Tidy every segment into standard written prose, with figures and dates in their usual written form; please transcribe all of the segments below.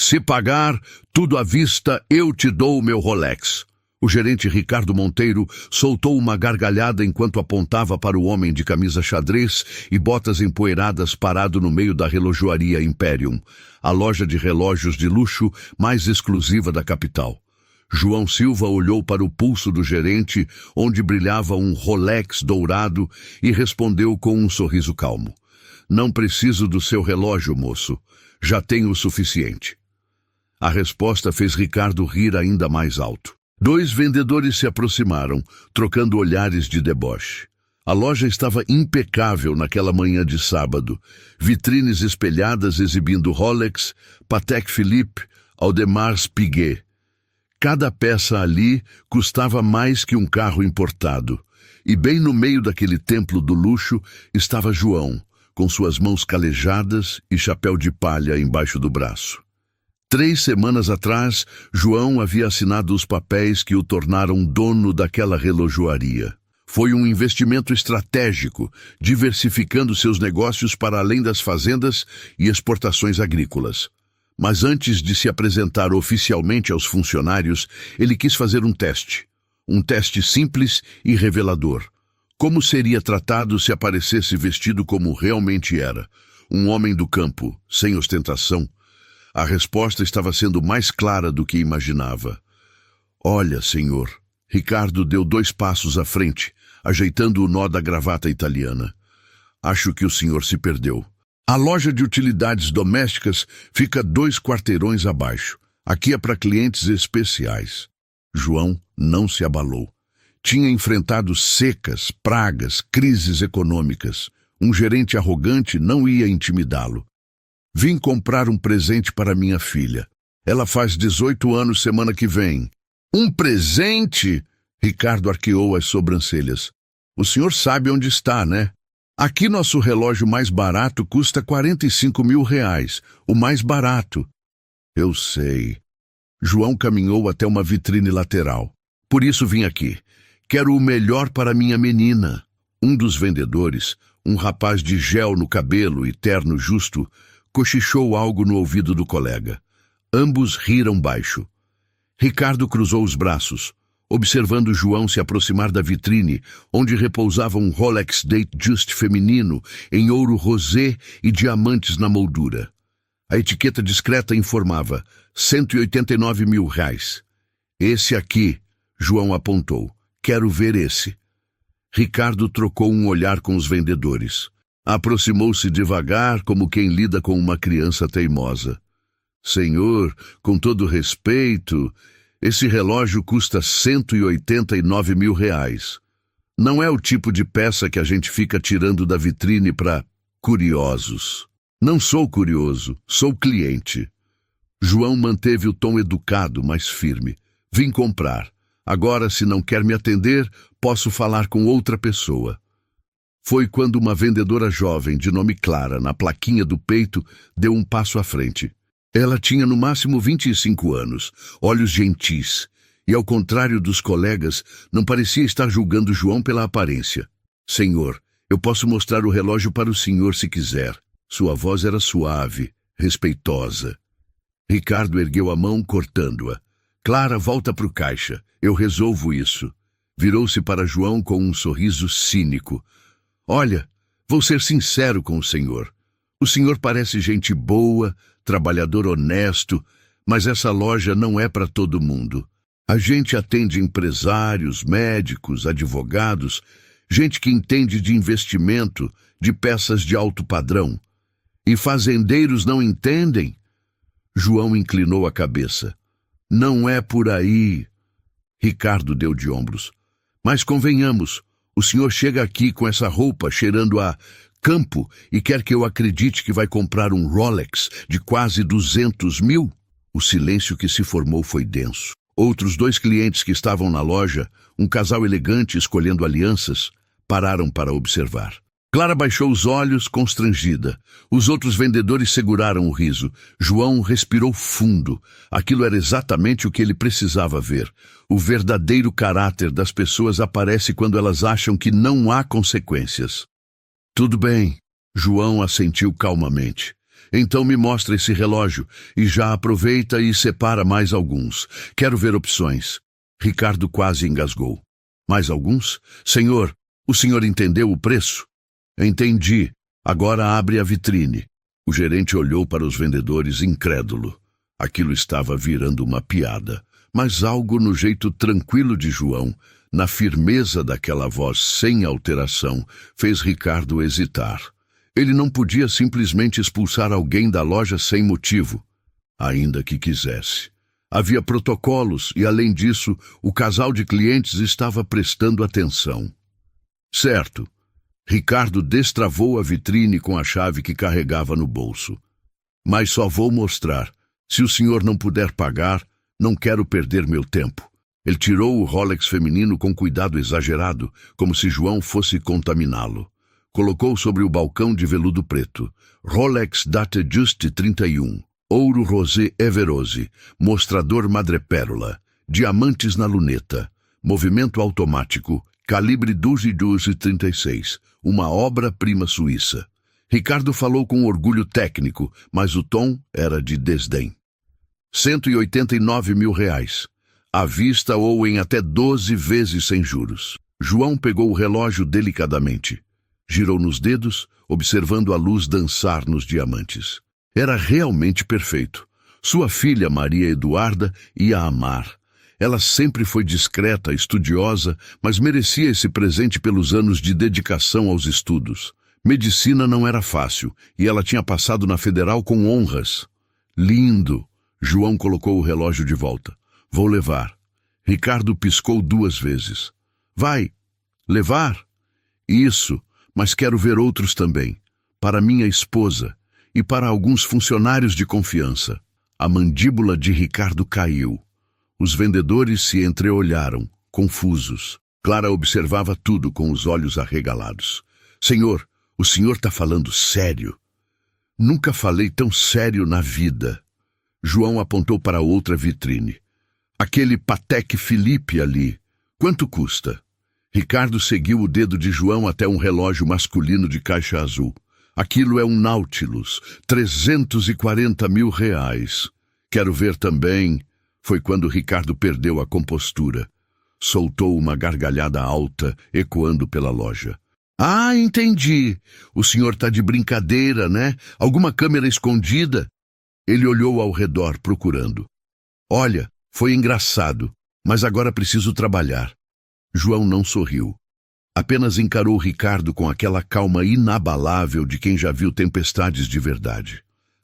Se pagar tudo à vista, eu te dou o meu Rolex. O gerente Ricardo Monteiro soltou uma gargalhada enquanto apontava para o homem de camisa xadrez e botas empoeiradas parado no meio da relojoaria Imperium, a loja de relógios de luxo mais exclusiva da capital. João Silva olhou para o pulso do gerente, onde brilhava um Rolex dourado, e respondeu com um sorriso calmo. Não preciso do seu relógio, moço. Já tenho o suficiente. A resposta fez Ricardo rir ainda mais alto. 2 vendedores se aproximaram, trocando olhares de deboche. A loja estava impecável naquela manhã de sábado. Vitrines espelhadas exibindo Rolex, Patek Philippe, Audemars Piguet. Cada peça ali custava mais que um carro importado. E bem no meio daquele templo do luxo estava João, com suas mãos calejadas e chapéu de palha embaixo do braço. 3 semanas atrás, João havia assinado os papéis que o tornaram dono daquela relojoaria. Foi um investimento estratégico, diversificando seus negócios para além das fazendas e exportações agrícolas. Mas antes de se apresentar oficialmente aos funcionários, ele quis fazer um teste. Um teste simples e revelador. Como seria tratado se aparecesse vestido como realmente era? Um homem do campo, sem ostentação. A resposta estava sendo mais clara do que imaginava. Olha, senhor. Ricardo deu 2 passos à frente, ajeitando o nó da gravata italiana. Acho que o senhor se perdeu. A loja de utilidades domésticas fica 2 quarteirões abaixo. Aqui é para clientes especiais. João não se abalou. Tinha enfrentado secas, pragas, crises econômicas. Um gerente arrogante não ia intimidá-lo. Vim comprar um presente para minha filha. Ela faz 18 anos semana que vem. Um presente? Ricardo arqueou as sobrancelhas. O senhor sabe onde está, né? Aqui nosso relógio mais barato custa R$45.000. O mais barato. Eu sei. João caminhou até uma vitrine lateral. Por isso vim aqui. Quero o melhor para minha menina. Um dos vendedores, um rapaz de gel no cabelo e terno justo, cochichou algo no ouvido do colega. Ambos riram baixo. Ricardo cruzou os braços, observando João se aproximar da vitrine, onde repousava um Rolex Datejust feminino em ouro rosé e diamantes na moldura. A etiqueta discreta informava R$189.000. Esse aqui, João apontou. Quero ver esse. Ricardo trocou um olhar com os vendedores. Aproximou-se devagar, como quem lida com uma criança teimosa. Senhor, com todo respeito, esse relógio custa R$189.000. Não é o tipo de peça que a gente fica tirando da vitrine para curiosos. Não sou curioso, sou cliente. João manteve o tom educado, mas firme. Vim comprar. Agora, se não quer me atender, posso falar com outra pessoa. Foi quando uma vendedora jovem, de nome Clara, na plaquinha do peito, deu um passo à frente. Ela tinha no máximo 25 anos, olhos gentis, e ao contrário dos colegas, não parecia estar julgando João pela aparência. Senhor, eu posso mostrar o relógio para o senhor se quiser. Sua voz era suave, respeitosa. Ricardo ergueu a mão, cortando-a. Clara, volta para o caixa. Eu resolvo isso. Virou-se para João com um sorriso cínico. Olha, vou ser sincero com o senhor. O senhor parece gente boa, trabalhador honesto, mas essa loja não é para todo mundo. A gente atende empresários, médicos, advogados, gente que entende de investimento, de peças de alto padrão. E fazendeiros não entendem? João inclinou a cabeça. Não é por aí. Ricardo deu de ombros. Mas convenhamos, o senhor chega aqui com essa roupa cheirando a campo e quer que eu acredite que vai comprar um Rolex de quase 200.000? O silêncio que se formou foi denso. Outros 2 clientes que estavam na loja, um casal elegante escolhendo alianças, pararam para observar. Clara baixou os olhos, constrangida. Os outros vendedores seguraram o riso. João respirou fundo. Aquilo era exatamente o que ele precisava ver. O verdadeiro caráter das pessoas aparece quando elas acham que não há consequências. Tudo bem. João assentiu calmamente. Então me mostra esse relógio e já aproveita e separa mais alguns. Quero ver opções. Ricardo quase engasgou. Mais alguns? Senhor, o senhor entendeu o preço? Entendi. Agora abre a vitrine. O gerente olhou para os vendedores incrédulo. Aquilo estava virando uma piada, mas algo no jeito tranquilo de João, na firmeza daquela voz sem alteração, fez Ricardo hesitar. Ele não podia simplesmente expulsar alguém da loja sem motivo, ainda que quisesse. Havia protocolos e, além disso, o casal de clientes estava prestando atenção. Certo. Ricardo destravou a vitrine com a chave que carregava no bolso. Mas só vou mostrar. Se o senhor não puder pagar, não quero perder meu tempo. Ele tirou o Rolex feminino com cuidado exagerado, como se João fosse contaminá-lo. Colocou sobre o balcão de veludo preto. Rolex Date Juste 31. Ouro rosé Everose. Mostrador madrepérola. Diamantes na luneta. Movimento automático. Calibre 12-36. Uma obra-prima suíça. Ricardo falou com orgulho técnico, mas o tom era de desdém. 189 mil reais. À vista ou em até 12 vezes sem juros. João pegou o relógio delicadamente. Girou nos dedos, observando a luz dançar nos diamantes. Era realmente perfeito. Sua filha, Maria Eduarda, ia amar. Ela sempre foi discreta, estudiosa, mas merecia esse presente pelos anos de dedicação aos estudos. Medicina não era fácil, e ela tinha passado na Federal com honras. Lindo! João colocou o relógio de volta. Vou levar. Ricardo piscou 2 vezes. Vai! Levar? Isso! Mas quero ver outros também, para minha esposa e para alguns funcionários de confiança. A mandíbula de Ricardo caiu. Os vendedores se entreolharam, confusos. Clara observava tudo com os olhos arregalados. Senhor, o senhor está falando sério? Nunca falei tão sério na vida. João apontou para outra vitrine. Aquele Patek Philippe ali, quanto custa? Ricardo seguiu o dedo de João até um relógio masculino de caixa azul. Aquilo é um Nautilus, 340 mil reais. Quero ver também. Foi quando Ricardo perdeu a compostura. Soltou uma gargalhada alta, ecoando pela loja. Ah, entendi. O senhor tá de brincadeira, né? Alguma câmera escondida? Ele olhou ao redor, procurando. Olha, foi engraçado, mas agora preciso trabalhar. João não sorriu. Apenas encarou Ricardo com aquela calma inabalável de quem já viu tempestades de verdade.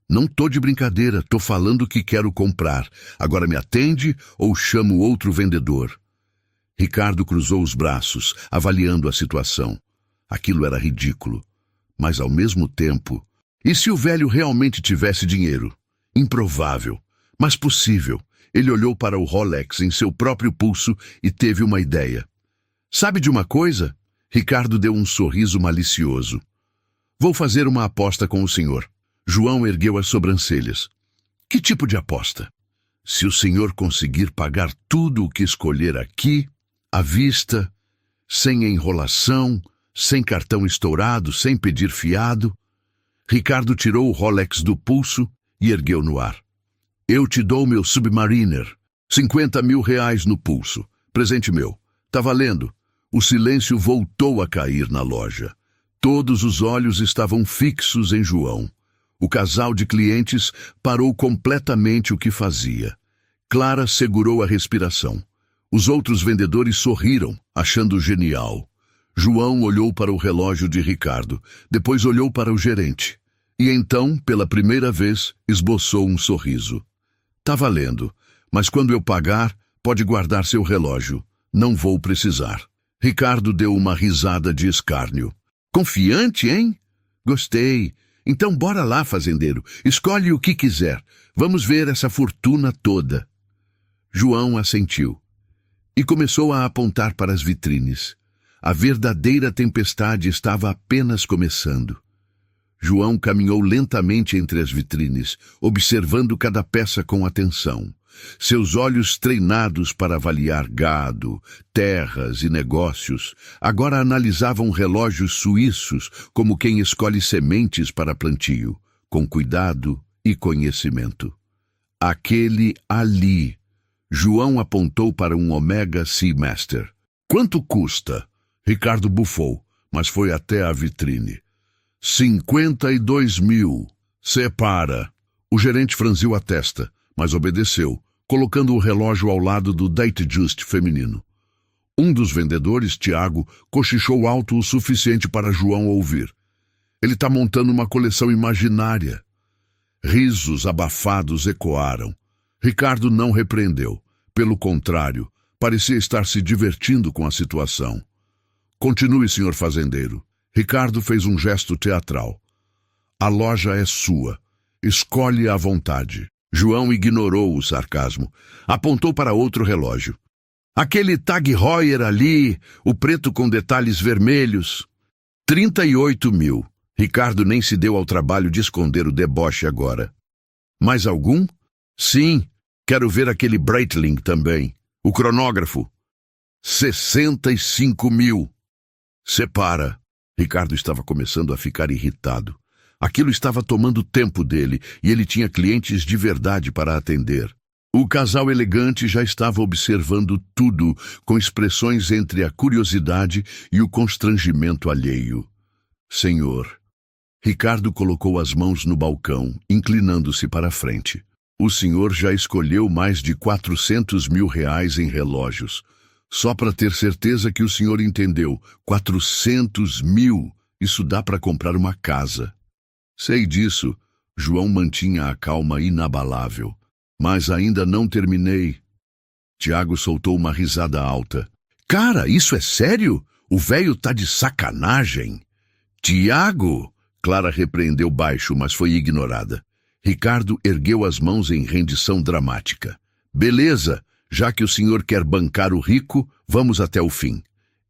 Não tô de brincadeira, tô falando que quero comprar. Agora me atende ou chamo outro vendedor? Ricardo cruzou os braços, avaliando a situação. Aquilo era ridículo. Mas ao mesmo tempo... E se o velho realmente tivesse dinheiro? Improvável, mas possível. Ele olhou para o Rolex em seu próprio pulso e teve uma ideia. Sabe de uma coisa? Ricardo deu um sorriso malicioso. Vou fazer uma aposta com o senhor. João ergueu as sobrancelhas. Que tipo de aposta? Se o senhor conseguir pagar tudo o que escolher aqui, à vista, sem enrolação, sem cartão estourado, sem pedir fiado... Ricardo tirou o Rolex do pulso e ergueu no ar. Eu te dou meu Submariner. 50 mil reais no pulso. Presente meu. Tá valendo. O silêncio voltou a cair na loja. Todos os olhos estavam fixos em João. O casal de clientes parou completamente o que fazia. Clara segurou a respiração. Os outros vendedores sorriram, achando genial. João olhou para o relógio de Ricardo, depois olhou para o gerente. E então, pela primeira vez, esboçou um sorriso. Tá valendo, mas quando eu pagar, pode guardar seu relógio. Não vou precisar. Ricardo deu uma risada de escárnio. Confiante, hein? Gostei. Então bora lá, fazendeiro. Escolhe o que quiser. Vamos ver essa fortuna toda. João assentiu. E começou a apontar para as vitrines. A verdadeira tempestade estava apenas começando. João caminhou lentamente entre as vitrines, observando cada peça com atenção. Seus olhos treinados para avaliar gado, terras e negócios, agora analisavam relógios suíços como quem escolhe sementes para plantio. com cuidado e conhecimento. Aquele ali. João apontou para um Omega Seamaster. Quanto custa? Ricardo bufou, mas foi até a vitrine. 52 mil. Separa. O gerente franziu a testa, mas obedeceu, colocando o relógio ao lado do Datejust feminino. Um dos vendedores, Tiago, cochichou alto o suficiente para João ouvir. Ele está montando uma coleção imaginária. Risos abafados ecoaram. Ricardo não repreendeu. Pelo contrário, parecia estar se divertindo com a situação. Continue, senhor fazendeiro. Ricardo fez um gesto teatral. A loja é sua. Escolhe à vontade. João ignorou o sarcasmo. Apontou para outro relógio. Aquele Tag Heuer ali, o preto com detalhes vermelhos. 38 mil. Ricardo nem se deu ao trabalho de esconder o deboche agora. Mais algum? Sim, quero ver aquele Breitling também. O cronógrafo. 65 mil. Separa. Ricardo estava começando a ficar irritado. Aquilo estava tomando tempo dele e ele tinha clientes de verdade para atender. O casal elegante já estava observando tudo, com expressões entre a curiosidade e o constrangimento alheio. Senhor. Ricardo colocou as mãos no balcão, inclinando-se para a frente. O senhor já escolheu mais de 400 mil reais em relógios. Só para ter certeza que o senhor entendeu. 400 mil. Isso dá para comprar uma casa. Sei disso. João mantinha a calma inabalável. Mas ainda não terminei. Tiago soltou uma risada alta. Cara, isso é sério? O velho tá de sacanagem. Tiago! Clara repreendeu baixo, mas foi ignorada. Ricardo ergueu as mãos em rendição dramática. Beleza, já que o senhor quer bancar o rico, vamos até o fim.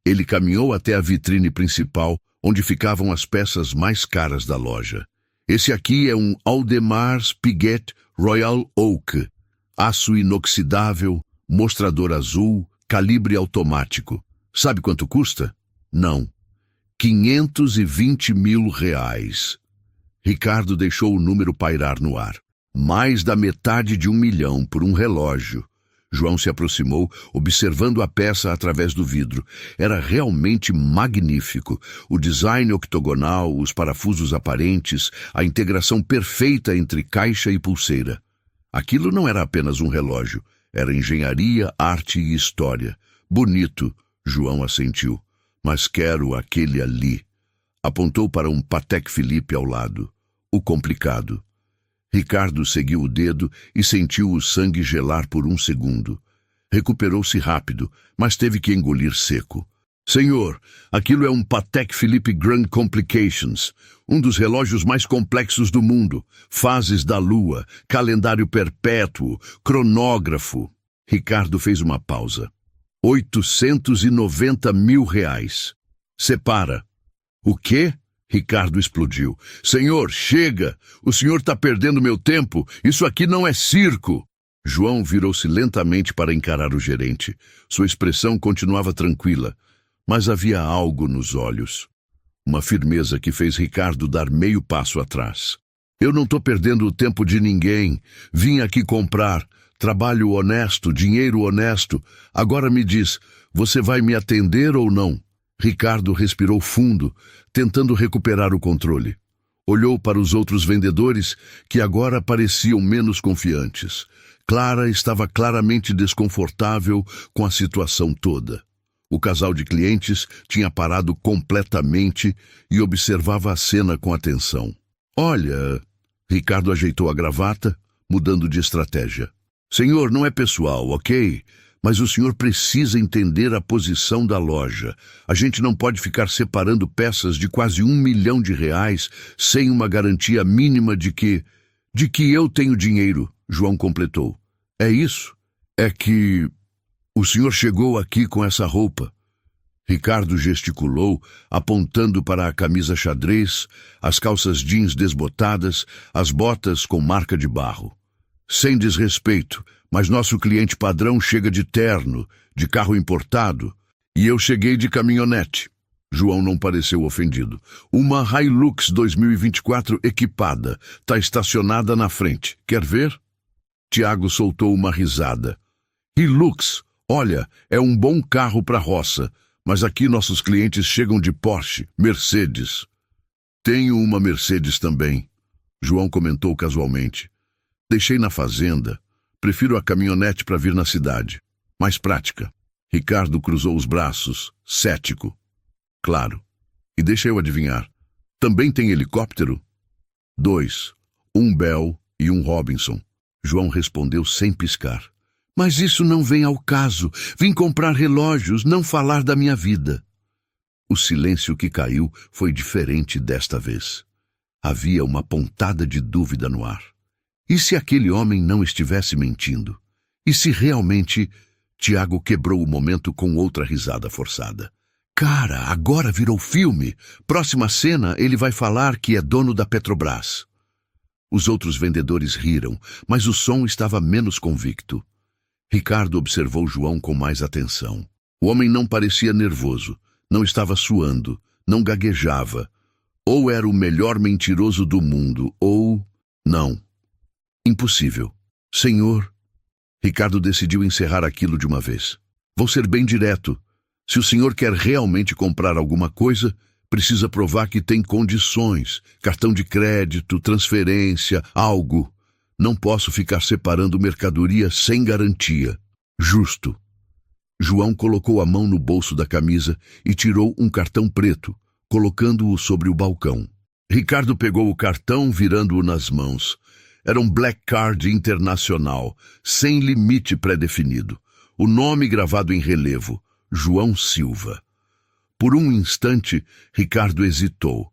Ele caminhou até a vitrine principal, onde ficavam as peças mais caras da loja. Esse aqui é um Audemars Piguet Royal Oak. Aço inoxidável, mostrador azul, calibre automático. Sabe quanto custa? Não. 520 mil reais. Ricardo deixou o número pairar no ar. Mais da metade de 1 milhão por um relógio. João se aproximou, observando a peça através do vidro. Era realmente magnífico. O design octogonal, os parafusos aparentes, a integração perfeita entre caixa e pulseira. Aquilo não era apenas um relógio. Era engenharia, arte e história. Bonito, João assentiu. Mas quero aquele ali. Apontou para um Patek Philippe ao lado. O complicado. Ricardo seguiu o dedo e sentiu o sangue gelar por um segundo. Recuperou-se rápido, mas teve que engolir seco. Senhor, aquilo é um Patek Philippe Grand Complications, um dos relógios mais complexos do mundo. Fases da lua, calendário perpétuo, cronógrafo. Ricardo fez uma pausa. 890 mil reais. Separa. O quê? Ricardo explodiu. Senhor, chega! O senhor está perdendo meu tempo. Isso aqui não é circo. João virou-se lentamente para encarar o gerente. Sua expressão continuava tranquila, mas havia algo nos olhos. Uma firmeza que fez Ricardo dar meio passo atrás. Eu não estou perdendo o tempo de ninguém. Vim aqui comprar. Trabalho honesto, dinheiro honesto. Agora me diz, você vai me atender ou não? Ricardo respirou fundo, tentando recuperar o controle. Olhou para os outros vendedores, que agora pareciam menos confiantes. Clara estava claramente desconfortável com a situação toda. O casal de clientes tinha parado completamente e observava a cena com atenção. Olha, Ricardo ajeitou a gravata, mudando de estratégia. Senhor, não é pessoal, ok? Mas o senhor precisa entender a posição da loja. A gente não pode ficar separando peças de quase 1 milhão de reais sem uma garantia mínima de que eu tenho dinheiro, João completou. É isso? É que o senhor chegou aqui com essa roupa. Ricardo gesticulou, apontando para a camisa xadrez, as calças jeans desbotadas, as botas com marca de barro. Sem desrespeito, mas nosso cliente padrão chega de terno, de carro importado, e eu cheguei de caminhonete. João não pareceu ofendido. Uma Hilux 2024 equipada. Tá estacionada na frente. Quer ver? Tiago soltou uma risada. Hilux, olha, é um bom carro para roça, mas aqui nossos clientes chegam de Porsche, Mercedes. Tenho uma Mercedes também, João comentou casualmente. Deixei na fazenda. Prefiro a caminhonete para vir na cidade. Mais prática. Ricardo cruzou os braços, cético. Claro. E deixa eu adivinhar. Também tem helicóptero? 2. Um Bell e um Robinson. João respondeu sem piscar. Mas isso não vem ao caso. Vim comprar relógios, não falar da minha vida. O silêncio que caiu foi diferente desta vez. Havia uma pontada de dúvida no ar. E se aquele homem não estivesse mentindo? E se realmente... Tiago quebrou o momento com outra risada forçada. Cara, agora virou filme. Próxima cena, ele vai falar que é dono da Petrobras. Os outros vendedores riram, mas o som estava menos convicto. Ricardo observou João com mais atenção. O homem não parecia nervoso, não estava suando, não gaguejava. Ou era o melhor mentiroso do mundo, ou... Não. Impossível. Senhor... Ricardo decidiu encerrar aquilo de uma vez. Vou ser bem direto. Se o senhor quer realmente comprar alguma coisa, precisa provar que tem condições. Cartão de crédito, transferência, algo. Não posso ficar separando mercadoria sem garantia. Justo. João colocou a mão no bolso da camisa e tirou um cartão preto, colocando-o sobre o balcão. Ricardo pegou o cartão, virando-o nas mãos. Era um Black Card internacional, sem limite pré-definido. O nome gravado em relevo, João Silva. Por um instante, Ricardo hesitou,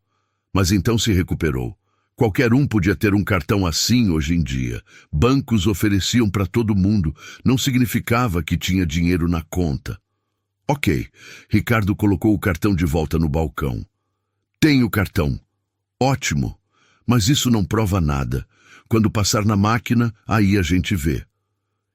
mas então se recuperou. Qualquer um podia ter um cartão assim hoje em dia. Bancos ofereciam para todo mundo. Não significava que tinha dinheiro na conta. Ok, Ricardo colocou o cartão de volta no balcão. Tenho o cartão. Ótimo, mas isso não prova nada. Quando passar na máquina, aí a gente vê.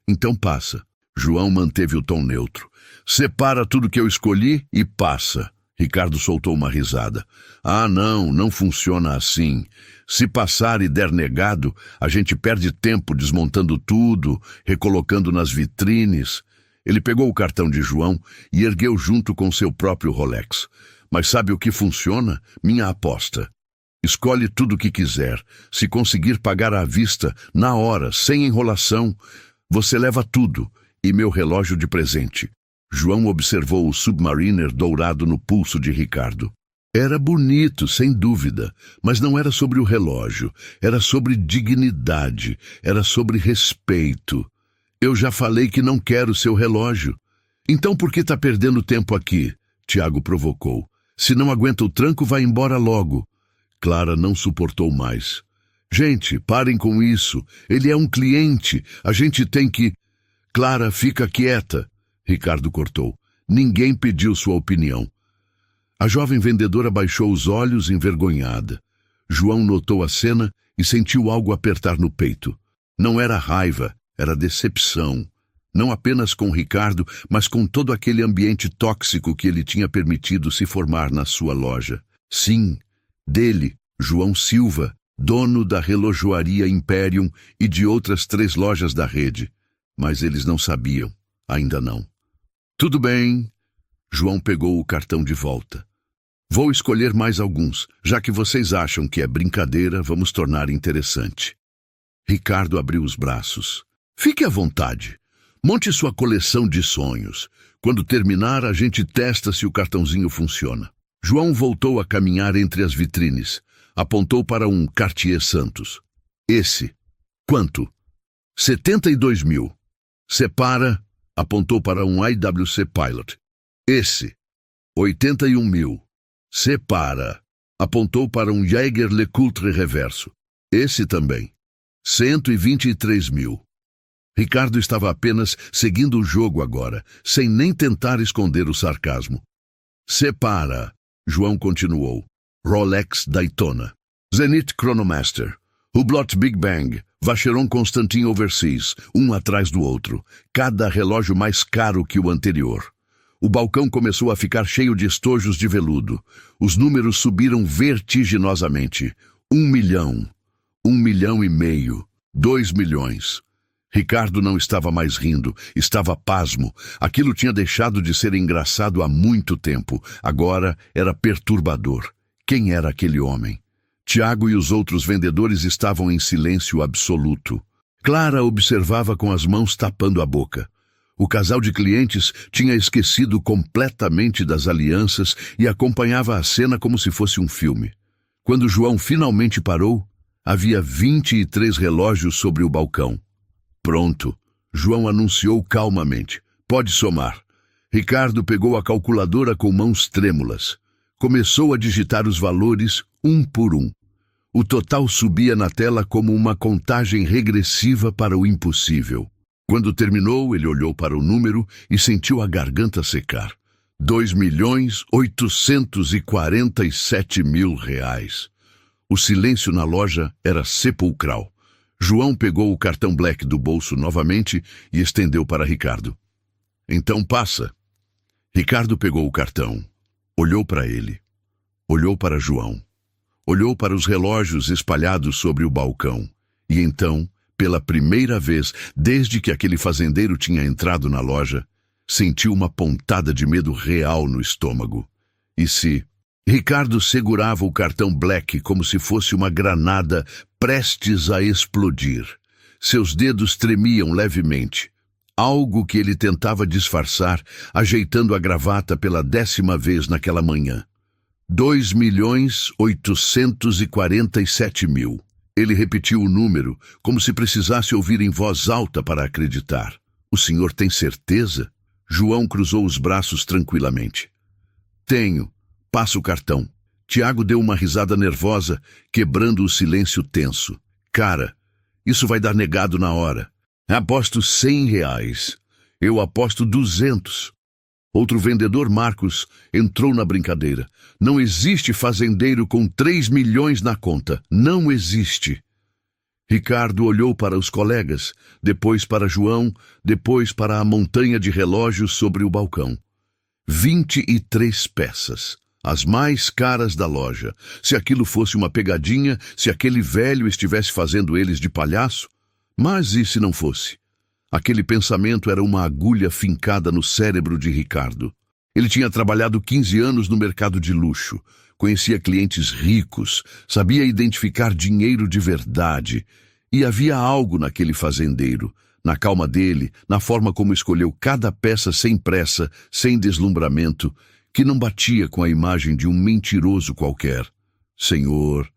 Então passa. João manteve o tom neutro. Separa tudo que eu escolhi e passa. Ricardo soltou uma risada. Ah, não funciona assim. Se passar e der negado, a gente perde tempo desmontando tudo, recolocando nas vitrines. Ele pegou o cartão de João e ergueu junto com seu próprio Rolex. Mas sabe o que funciona? Minha aposta. Escolhe tudo o que quiser. Se conseguir pagar à vista, na hora, sem enrolação, você leva tudo e meu relógio de presente. João observou o Submariner dourado no pulso de Ricardo. Era bonito, sem dúvida, mas não era sobre o relógio. Era sobre dignidade, era sobre respeito. Eu já falei que não quero seu relógio. Então por que está perdendo tempo aqui? Tiago provocou. Se não aguenta o tranco, vai embora logo. Clara não suportou mais. Gente, parem com isso. Ele é um cliente. A gente tem que... Clara, fica quieta. Ricardo cortou. Ninguém pediu sua opinião. A jovem vendedora baixou os olhos envergonhada. João notou a cena e sentiu algo apertar no peito. Não era raiva, era decepção. Não apenas com Ricardo, mas com todo aquele ambiente tóxico que ele tinha permitido se formar na sua loja. Sim, dele, João Silva, dono da relojoaria Imperium e de outras 3 lojas da rede. Mas eles não sabiam, ainda não. Tudo bem. João pegou o cartão de volta. Vou escolher mais alguns. Já que vocês acham que é brincadeira, vamos tornar interessante. Ricardo abriu os braços. Fique à vontade. Monte sua coleção de sonhos. Quando terminar, a gente testa se o cartãozinho funciona. João voltou a caminhar entre as vitrines. Apontou para um Cartier Santos. Esse. Quanto? 72 mil. Separa. Apontou para um IWC Pilot. Esse. 81 mil. Separa. Apontou para um Jaeger LeCoultre reverso. Esse também. 123 mil. Ricardo estava apenas seguindo o jogo agora, sem nem tentar esconder o sarcasmo. Separa. João continuou. Rolex Daytona. Zenith Chronomaster. Hublot Big Bang. Vacheron Constantin Overseas, um atrás do outro. Cada relógio mais caro que o anterior. O balcão começou a ficar cheio de estojos de veludo. Os números subiram vertiginosamente. 1 milhão, 1,5 milhão, 2 milhões. Ricardo não estava mais rindo, estava pasmo. Aquilo tinha deixado de ser engraçado há muito tempo. Agora era perturbador. Quem era aquele homem? Tiago e os outros vendedores estavam em silêncio absoluto. Clara observava com as mãos tapando a boca. O casal de clientes tinha esquecido completamente das alianças e acompanhava a cena como se fosse um filme. Quando João finalmente parou, havia 23 relógios sobre o balcão. Pronto, João anunciou calmamente. Pode somar. Ricardo pegou a calculadora com mãos trêmulas. Começou a digitar os valores um por um. O total subia na tela como uma contagem regressiva para o impossível. Quando terminou, ele olhou para o número e sentiu a garganta secar. 2.847.000 reais. O silêncio na loja era sepulcral. João pegou o cartão Black do bolso novamente e estendeu para Ricardo. Então passa. Ricardo pegou o cartão, olhou para ele, olhou para João, olhou para os relógios espalhados sobre o balcão e então, pela primeira vez desde que aquele fazendeiro tinha entrado na loja, sentiu uma pontada de medo real no estômago. E se... Ricardo segurava o cartão Black como se fosse uma granada prestes a explodir. Seus dedos tremiam levemente. Algo que ele tentava disfarçar, ajeitando a gravata pela 10ª vez naquela manhã. 2.847.000. Ele repetiu o número, como se precisasse ouvir em voz alta para acreditar. O senhor tem certeza? João cruzou os braços tranquilamente. Tenho. Passa o cartão. Tiago deu uma risada nervosa, quebrando o silêncio tenso. Cara, isso vai dar negado na hora. Aposto 100 reais. Eu aposto 200. Outro vendedor, Marcos, entrou na brincadeira. Não existe fazendeiro com 3 milhões na conta. Não existe. Ricardo olhou para os colegas, depois para João, depois para a montanha de relógios sobre o balcão. 23 peças. As mais caras da loja. Se aquilo fosse uma pegadinha, se aquele velho estivesse fazendo eles de palhaço? Mas e se não fosse? Aquele pensamento era uma agulha fincada no cérebro de Ricardo. Ele tinha trabalhado 15 anos no mercado de luxo, conhecia clientes ricos, sabia identificar dinheiro de verdade. E havia algo naquele fazendeiro, na calma dele, na forma como escolheu cada peça sem pressa, sem deslumbramento, que não batia com a imagem de um mentiroso qualquer. Senhor...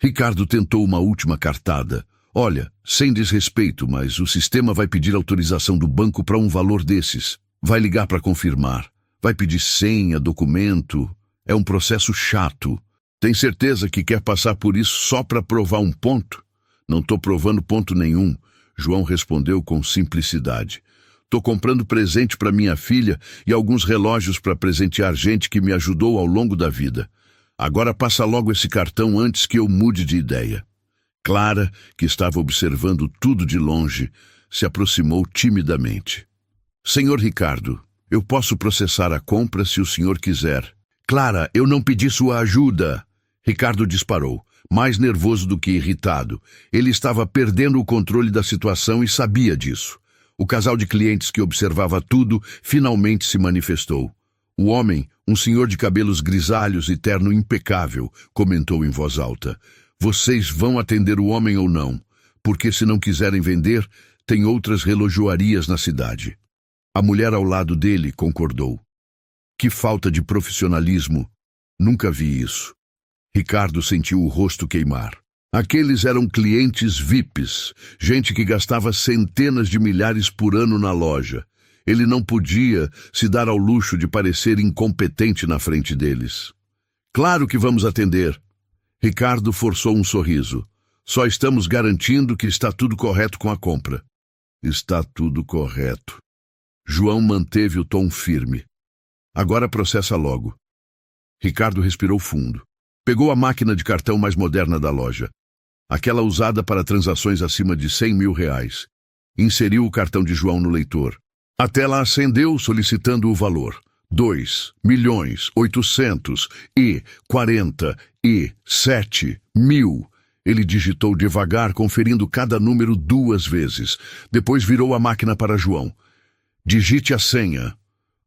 Ricardo tentou uma última cartada. Olha, sem desrespeito, mas o sistema vai pedir autorização do banco para um valor desses. Vai ligar para confirmar. Vai pedir senha, documento. É um processo chato. Tem certeza que quer passar por isso só para provar um ponto? Não estou provando ponto nenhum, João respondeu com simplicidade. Estou comprando presente para minha filha e alguns relógios para presentear gente que me ajudou ao longo da vida. Agora passa logo esse cartão antes que eu mude de ideia. Clara, que estava observando tudo de longe, se aproximou timidamente. Senhor Ricardo, eu posso processar a compra se o senhor quiser. Clara, eu não pedi sua ajuda. Ricardo disparou, mais nervoso do que irritado. Ele estava perdendo o controle da situação e sabia disso. O casal de clientes que observava tudo finalmente se manifestou. O homem, um senhor de cabelos grisalhos e terno impecável, comentou em voz alta. Vocês vão atender o homem ou não? Porque se não quiserem vender, tem outras relojoarias na cidade. A mulher ao lado dele concordou. Que falta de profissionalismo. Nunca vi isso. Ricardo sentiu o rosto queimar. Aqueles eram clientes VIPs, gente que gastava centenas de milhares por ano na loja. Ele não podia se dar ao luxo de parecer incompetente na frente deles. Claro que vamos atender. Ricardo forçou um sorriso. Só estamos garantindo que está tudo correto com a compra. Está tudo correto. João manteve o tom firme. Agora processa logo. Ricardo respirou fundo. Pegou a máquina de cartão mais moderna da loja. Aquela usada para transações acima de 100 mil reais. Inseriu o cartão de João no leitor. A tela acendeu solicitando o valor. 2.847.000. Ele digitou devagar, conferindo cada número 2 vezes. Depois virou a máquina para João. Digite a senha.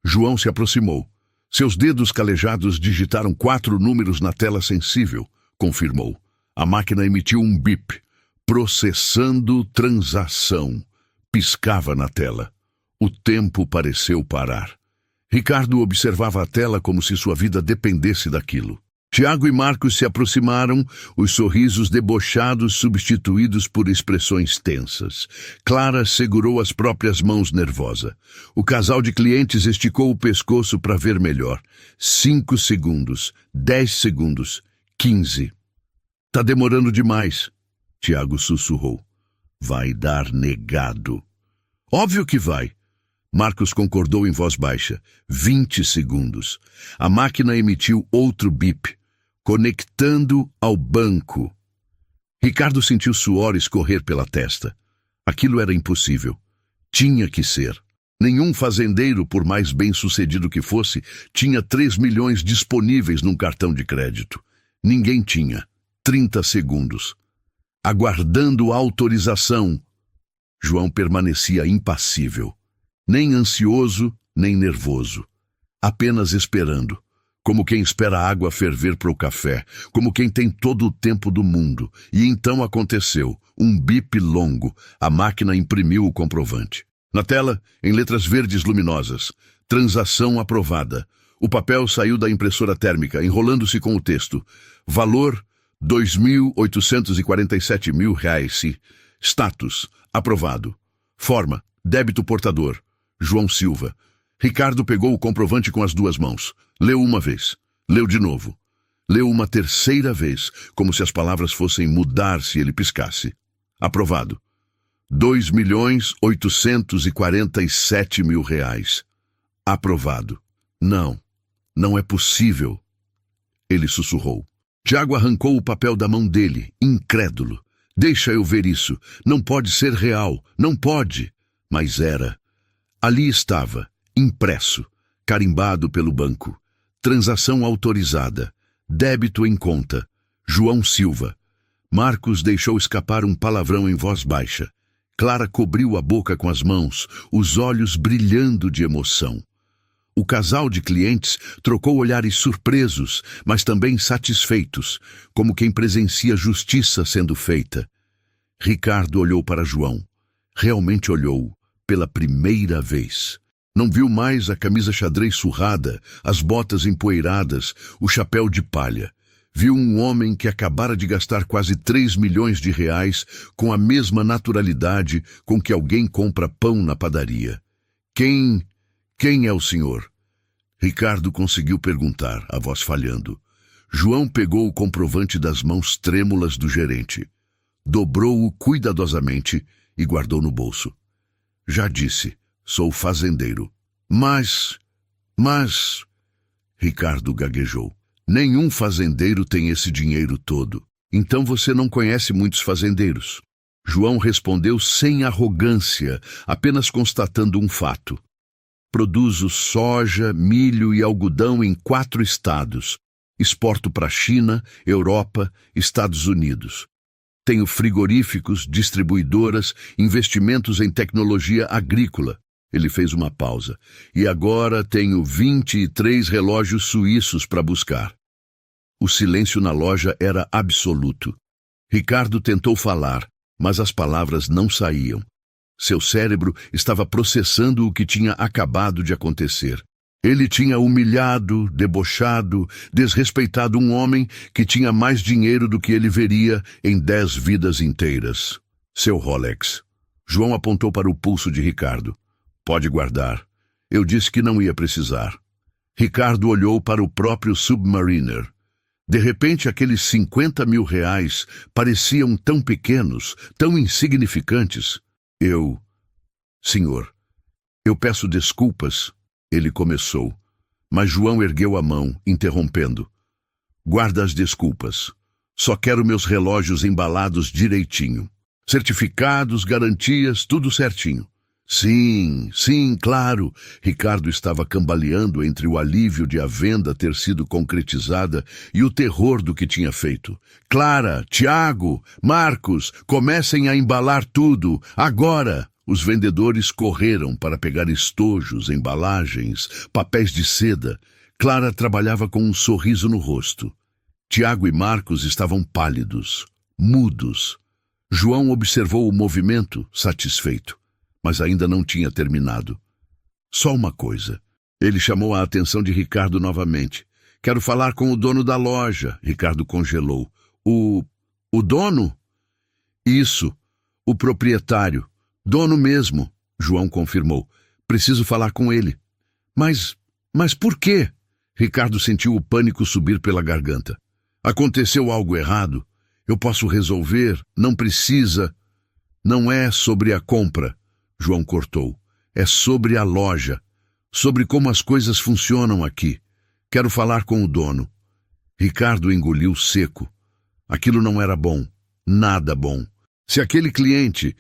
João se aproximou. Seus dedos calejados digitaram 4 números na tela sensível, confirmou. A máquina emitiu um bip. Processando transação. Piscava na tela. O tempo pareceu parar. Ricardo observava a tela como se sua vida dependesse daquilo. Tiago e Marcos se aproximaram, os sorrisos debochados substituídos por expressões tensas. Clara segurou as próprias mãos nervosa. O casal de clientes esticou o pescoço para ver melhor. 5 segundos, 10 segundos, 15. Tá demorando demais, Tiago sussurrou. Vai dar negado. Óbvio que vai. Marcos concordou em voz baixa. 20 segundos. A máquina emitiu outro bip. Conectando ao banco. Ricardo sentiu suor escorrer pela testa. Aquilo era impossível. Tinha que ser. Nenhum fazendeiro, por mais bem-sucedido que fosse, tinha 3 milhões disponíveis num cartão de crédito. Ninguém tinha. 30 segundos. Aguardando autorização. João permanecia impassível. Nem ansioso, nem nervoso. Apenas esperando. Como quem espera a água ferver para o café, como quem tem todo o tempo do mundo. E então aconteceu, um bip longo, a máquina imprimiu o comprovante. Na tela, em letras verdes luminosas, transação aprovada. O papel saiu da impressora térmica, enrolando-se com o texto. Valor, R$ 2.847.000. Status, aprovado. Forma, débito portador. João Silva. Ricardo pegou o comprovante com as 2 mãos. Leu uma vez. Leu de novo. Leu uma terceira vez, como se as palavras fossem mudar se ele piscasse. Aprovado. R$ 2.847.000. Aprovado. Não. Não é possível. Ele sussurrou. Tiago arrancou o papel da mão dele, incrédulo. Deixa eu ver isso. Não pode ser real. Não pode. Mas era. Ali estava, impresso, carimbado pelo banco. Transação autorizada. Débito em conta. João Silva. Marcos deixou escapar um palavrão em voz baixa. Clara cobriu a boca com as mãos, os olhos brilhando de emoção. O casal de clientes trocou olhares surpresos, mas também satisfeitos, como quem presencia justiça sendo feita. Ricardo olhou para João. Realmente olhou, pela primeira vez. Não viu mais a camisa xadrez surrada, as botas empoeiradas, o chapéu de palha. Viu um homem que acabara de gastar quase 3 milhões de reais com a mesma naturalidade com que alguém compra pão na padaria. Quem é o senhor? Ricardo conseguiu perguntar, a voz falhando. João pegou o comprovante das mãos trêmulas do gerente. Dobrou-o cuidadosamente e guardou no bolso. Já disse, sou fazendeiro. Mas... Ricardo gaguejou. Nenhum fazendeiro tem esse dinheiro todo. Então você não conhece muitos fazendeiros. João respondeu sem arrogância, apenas constatando um fato. Produzo soja, milho e algodão em 4 estados. Exporto para a China, Europa, Estados Unidos. Tenho frigoríficos, distribuidoras, investimentos em tecnologia agrícola. Ele fez uma pausa. E agora tenho 23 relógios suíços para buscar. O silêncio na loja era absoluto. Ricardo tentou falar, mas as palavras não saíam. Seu cérebro estava processando o que tinha acabado de acontecer. Ele tinha humilhado, debochado, desrespeitado um homem que tinha mais dinheiro do que ele veria em 10 vidas inteiras. Seu Rolex. João apontou para o pulso de Ricardo. Pode guardar. Eu disse que não ia precisar. Ricardo olhou para o próprio Submariner. De repente, aqueles 50 mil reais pareciam tão pequenos, tão insignificantes. Senhor, eu peço desculpas. Ele começou, mas João ergueu a mão, interrompendo. Guarda as desculpas. Só quero meus relógios embalados direitinho. Certificados, garantias, tudo certinho. Sim, sim, claro. Ricardo estava cambaleando entre o alívio de a venda ter sido concretizada e o terror do que tinha feito. Clara, Tiago, Marcos, comecem a embalar tudo, agora! Os vendedores correram para pegar estojos, embalagens, papéis de seda. Clara trabalhava com um sorriso no rosto. Tiago e Marcos estavam pálidos, mudos. João observou o movimento, satisfeito, mas ainda não tinha terminado. Só uma coisa. Ele chamou a atenção de Ricardo novamente. Quero falar com o dono da loja. Ricardo congelou. O dono? Isso, o proprietário. Dono mesmo, João confirmou. Preciso falar com ele. Mas por quê? Ricardo sentiu o pânico subir pela garganta. Aconteceu algo errado. Eu posso resolver. Não precisa. Não é sobre a compra. João cortou. É sobre a loja. Sobre como as coisas funcionam aqui. Quero falar com o dono. Ricardo engoliu seco. Aquilo não era bom. Nada bom. Se aquele cliente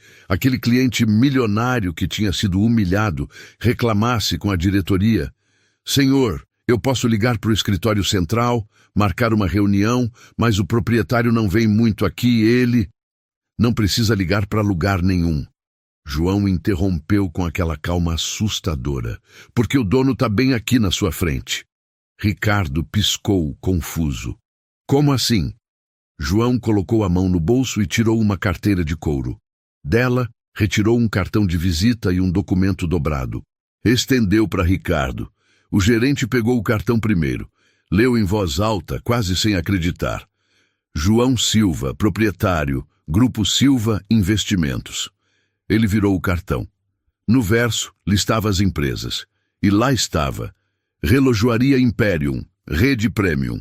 milionário que tinha sido humilhado, reclamasse com a diretoria: Senhor, eu posso ligar para o escritório central, marcar uma reunião, mas o proprietário não vem muito aqui, ele... Não precisa ligar para lugar nenhum. João interrompeu com aquela calma assustadora, porque o dono está bem aqui na sua frente. Ricardo piscou, confuso. Como assim? João colocou a mão no bolso e tirou uma carteira de couro. Dela, retirou um cartão de visita e um documento dobrado. Estendeu para Ricardo. O gerente pegou o cartão primeiro. Leu em voz alta, quase sem acreditar. João Silva, proprietário, Grupo Silva Investimentos. Ele virou o cartão. No verso, listava as empresas. E lá estava: Relojoaria Imperium, Rede Premium.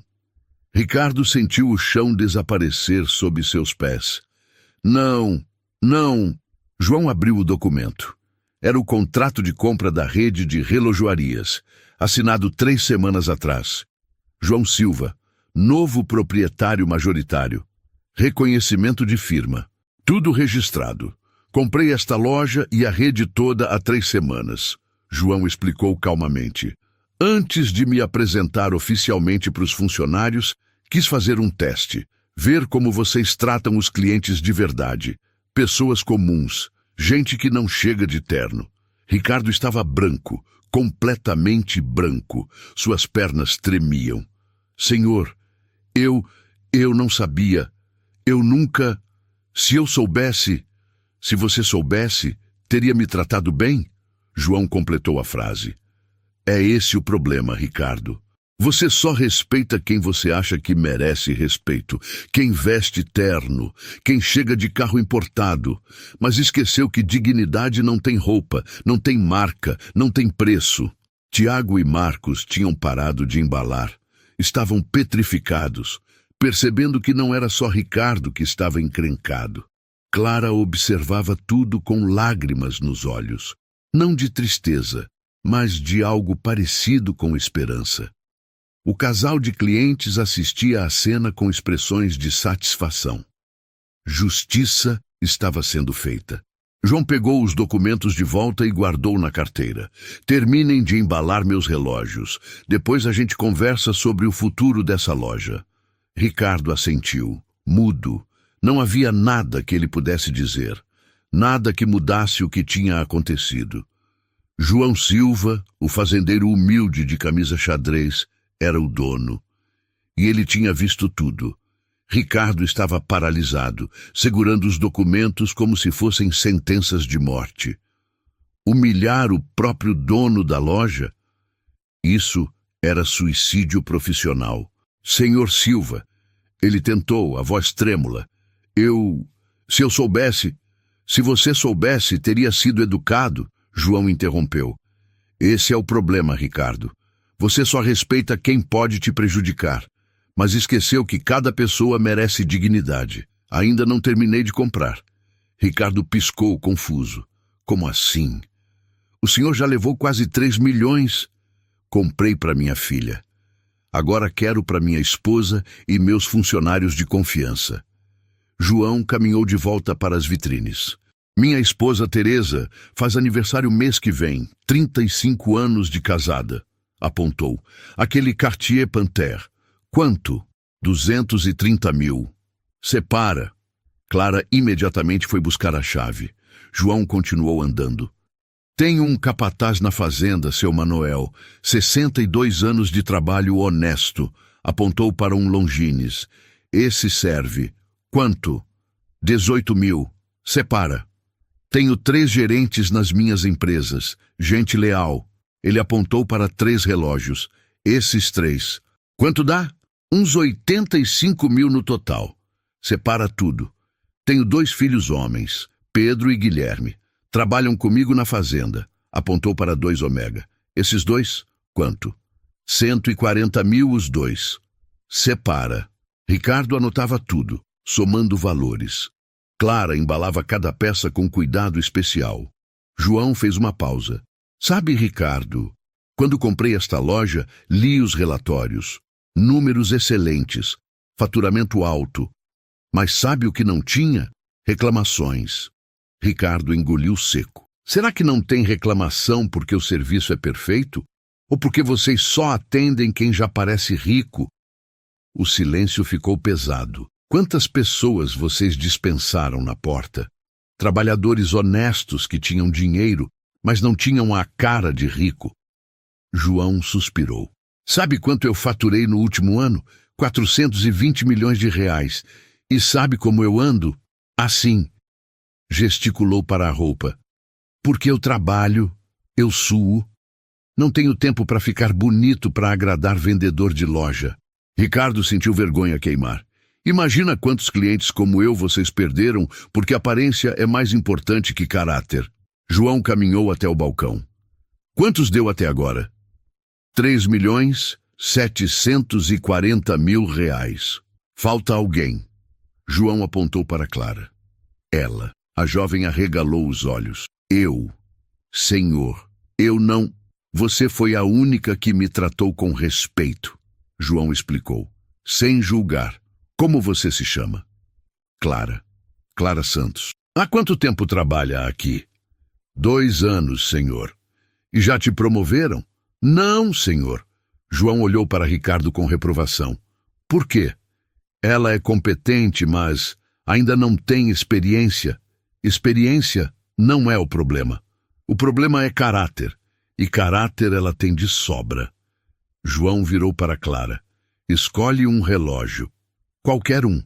Ricardo sentiu o chão desaparecer sob seus pés. Não. João abriu o documento. Era o contrato de compra da rede de relojoarias, assinado 3 semanas atrás. João Silva, novo proprietário majoritário. Reconhecimento de firma. Tudo registrado. Comprei esta loja e a rede toda há 3 semanas. João explicou calmamente. Antes de me apresentar oficialmente para os funcionários, quis fazer um teste, ver como vocês tratam os clientes de verdade. Pessoas comuns, gente que não chega de terno. Ricardo estava branco, completamente branco. Suas pernas tremiam. Senhor, eu não sabia. Eu nunca... Se você soubesse, teria me tratado bem? João completou a frase. É esse o problema, Ricardo. Você só respeita quem você acha que merece respeito, quem veste terno, quem chega de carro importado, mas esqueceu que dignidade não tem roupa, não tem marca, não tem preço. Tiago e Marcos tinham parado de embalar. Estavam petrificados, percebendo que não era só Ricardo que estava encrencado. Clara observava tudo com lágrimas nos olhos, não de tristeza, mas de algo parecido com esperança. O casal de clientes assistia à cena com expressões de satisfação. Justiça estava sendo feita. João pegou os documentos de volta e guardou na carteira. Terminem de embalar meus relógios. Depois a gente conversa sobre o futuro dessa loja. Ricardo assentiu, mudo. Não havia nada que ele pudesse dizer. Nada que mudasse o que tinha acontecido. João Silva, o fazendeiro humilde de camisa xadrez, era o dono. E ele tinha visto tudo. Ricardo estava paralisado, segurando os documentos como se fossem sentenças de morte. Humilhar o próprio dono da loja? Isso era suicídio profissional. Senhor Silva, ele tentou, a voz trêmula. Se você soubesse, teria sido educado, João interrompeu. Esse é o problema, Ricardo. Você só respeita quem pode te prejudicar, mas esqueceu que cada pessoa merece dignidade. Ainda não terminei de comprar. Ricardo piscou, confuso. Como assim? O senhor já levou quase 3 milhões. Comprei para minha filha. Agora quero para minha esposa e meus funcionários de confiança. João caminhou de volta para as vitrines. Minha esposa Teresa faz aniversário mês que vem, 35 anos de casada. Apontou. Aquele Cartier Panthère. Quanto? 230 mil. Separa. Clara imediatamente foi buscar a chave. João continuou andando. Tenho um capataz na fazenda, seu Manuel. 62 anos de trabalho honesto. Apontou para um Longines. Esse serve. Quanto? 18 mil. Separa. Tenho 3 gerentes nas minhas empresas. Gente leal. Ele apontou para 3 relógios. Esses 3. Quanto dá? Uns 85 mil no total. Separa tudo. Tenho 2 filhos homens, Pedro e Guilherme. Trabalham comigo na fazenda. Apontou para 2 Ômega. Esses 2? Quanto? 140 mil os 2. Separa. Ricardo anotava tudo, somando valores. Clara embalava cada peça com cuidado especial. João fez uma pausa. Sabe, Ricardo, quando comprei esta loja, li os relatórios. Números excelentes, faturamento alto. Mas sabe o que não tinha? Reclamações. Ricardo engoliu seco. Será que não tem reclamação porque o serviço é perfeito? Ou porque vocês só atendem quem já parece rico? O silêncio ficou pesado. Quantas pessoas vocês dispensaram na porta? Trabalhadores honestos que tinham dinheiro, mas não tinham a cara de rico. João suspirou. Sabe quanto eu faturei no último ano? 420 milhões de reais. E sabe como eu ando? Assim. Gesticulou para a roupa. Porque eu trabalho, eu suo. Não tenho tempo para ficar bonito para agradar vendedor de loja. Ricardo sentiu vergonha queimar. Imagina quantos clientes como eu vocês perderam porque aparência é mais importante que caráter. João caminhou até o balcão. Quantos deu até agora? 3.740.000 reais. Falta alguém. João apontou para Clara. Ela. A jovem arregalou os olhos. Eu. Senhor, eu não... Você foi a única que me tratou com respeito. João explicou. Sem julgar. Como você se chama? Clara. Clara Santos. Há quanto tempo trabalha aqui? 2 anos, senhor. E já te promoveram? Não, senhor. João olhou para Ricardo com reprovação. Por quê? Ela é competente, mas ainda não tem experiência. Experiência não é o problema. O problema é caráter. E caráter ela tem de sobra. João virou para Clara. Escolhe um relógio. Qualquer um.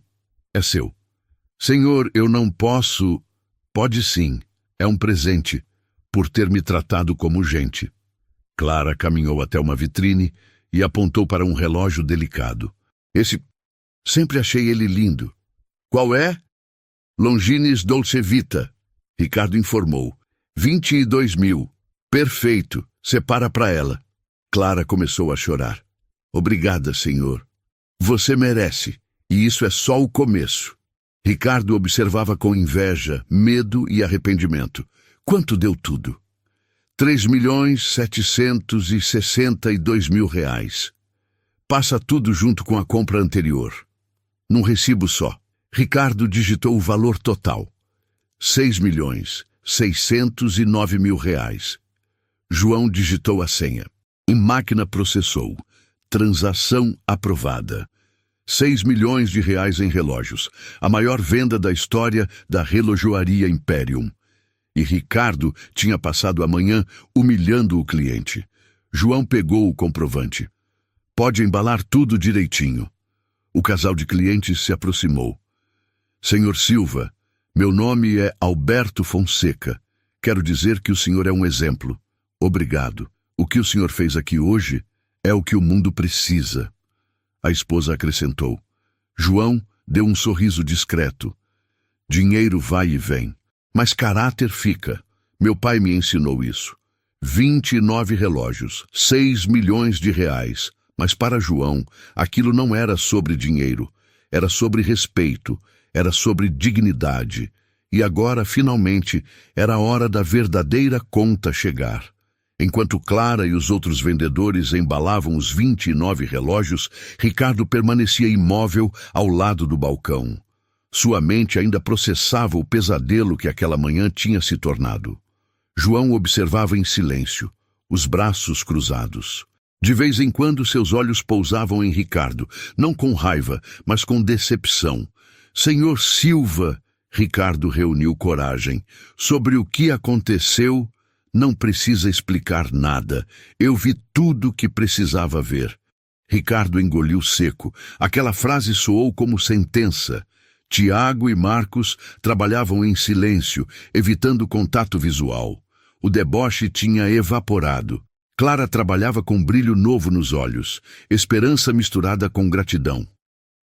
É seu. Senhor, eu não posso... Pode sim. É um presente. Por ter me tratado como gente. Clara caminhou até uma vitrine e apontou para um relógio delicado. Esse... Sempre achei ele lindo. Qual é? Longines Dolce Vita. Ricardo informou. 22 mil. Perfeito. Separa para ela. Clara começou a chorar. Obrigada, senhor. Você merece. E isso é só o começo. Ricardo observava com inveja, medo e arrependimento. Quanto deu tudo? 3.762.000 reais. Passa tudo junto com a compra anterior. Num recibo só. Ricardo digitou o valor total. 6.609.000 reais. João digitou a senha. A máquina processou. Transação aprovada. 6 milhões de reais em relógios. A maior venda da história da relojoaria Imperium. E Ricardo tinha passado a manhã humilhando o cliente. João pegou o comprovante. Pode embalar tudo direitinho. O casal de clientes se aproximou. Senhor Silva, meu nome é Alberto Fonseca. Quero dizer que o senhor é um exemplo. Obrigado. O que o senhor fez aqui hoje é o que o mundo precisa. A esposa acrescentou. João deu um sorriso discreto. Dinheiro vai e vem, mas caráter fica. Meu pai me ensinou isso. 29 relógios, 6 milhões de reais. Mas para João, aquilo não era sobre dinheiro. Era sobre respeito, era sobre dignidade. E agora, finalmente, era a hora da verdadeira conta chegar. Enquanto Clara e os outros vendedores embalavam os 29 relógios, Ricardo permanecia imóvel ao lado do balcão. Sua mente ainda processava o pesadelo que aquela manhã tinha se tornado. João observava em silêncio, os braços cruzados. De vez em quando seus olhos pousavam em Ricardo, não com raiva, mas com decepção. Senhor Silva, Ricardo reuniu coragem. Sobre o que aconteceu, não precisa explicar nada. Eu vi tudo o que precisava ver. Ricardo engoliu seco. Aquela frase soou como sentença. Tiago e Marcos trabalhavam em silêncio, evitando contato visual. O deboche tinha evaporado. Clara trabalhava com brilho novo nos olhos, esperança misturada com gratidão.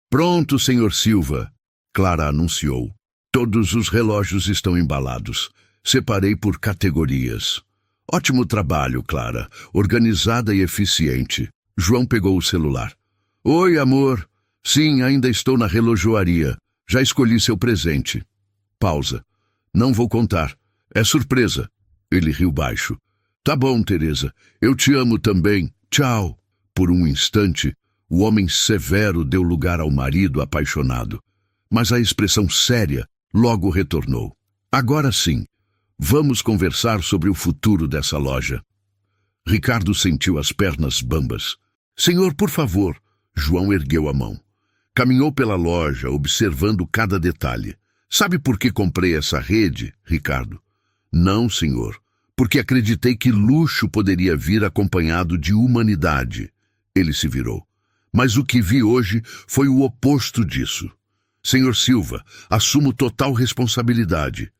Pronto, senhor Silva, Clara anunciou. Todos os relógios estão embalados. Separei por categorias. Ótimo trabalho, Clara, organizada e eficiente. João pegou o celular. Oi, amor. Sim, ainda estou na relojoaria. Já escolhi seu presente. Pausa. Não vou contar. É surpresa. Ele riu baixo. Tá bom, Teresa. Eu te amo também. Tchau. Por um instante, o homem severo deu lugar ao marido apaixonado. Mas a expressão séria logo retornou. Agora sim, vamos conversar sobre o futuro dessa loja. Ricardo sentiu as pernas bambas. Senhor, por favor. João ergueu a mão. Caminhou pela loja, observando cada detalhe. Sabe por que comprei essa rede, Ricardo? Não, senhor. Porque acreditei que luxo poderia vir acompanhado de humanidade. Ele se virou. Mas o que vi hoje foi o oposto disso. Senhor Silva, assumo total responsabilidade.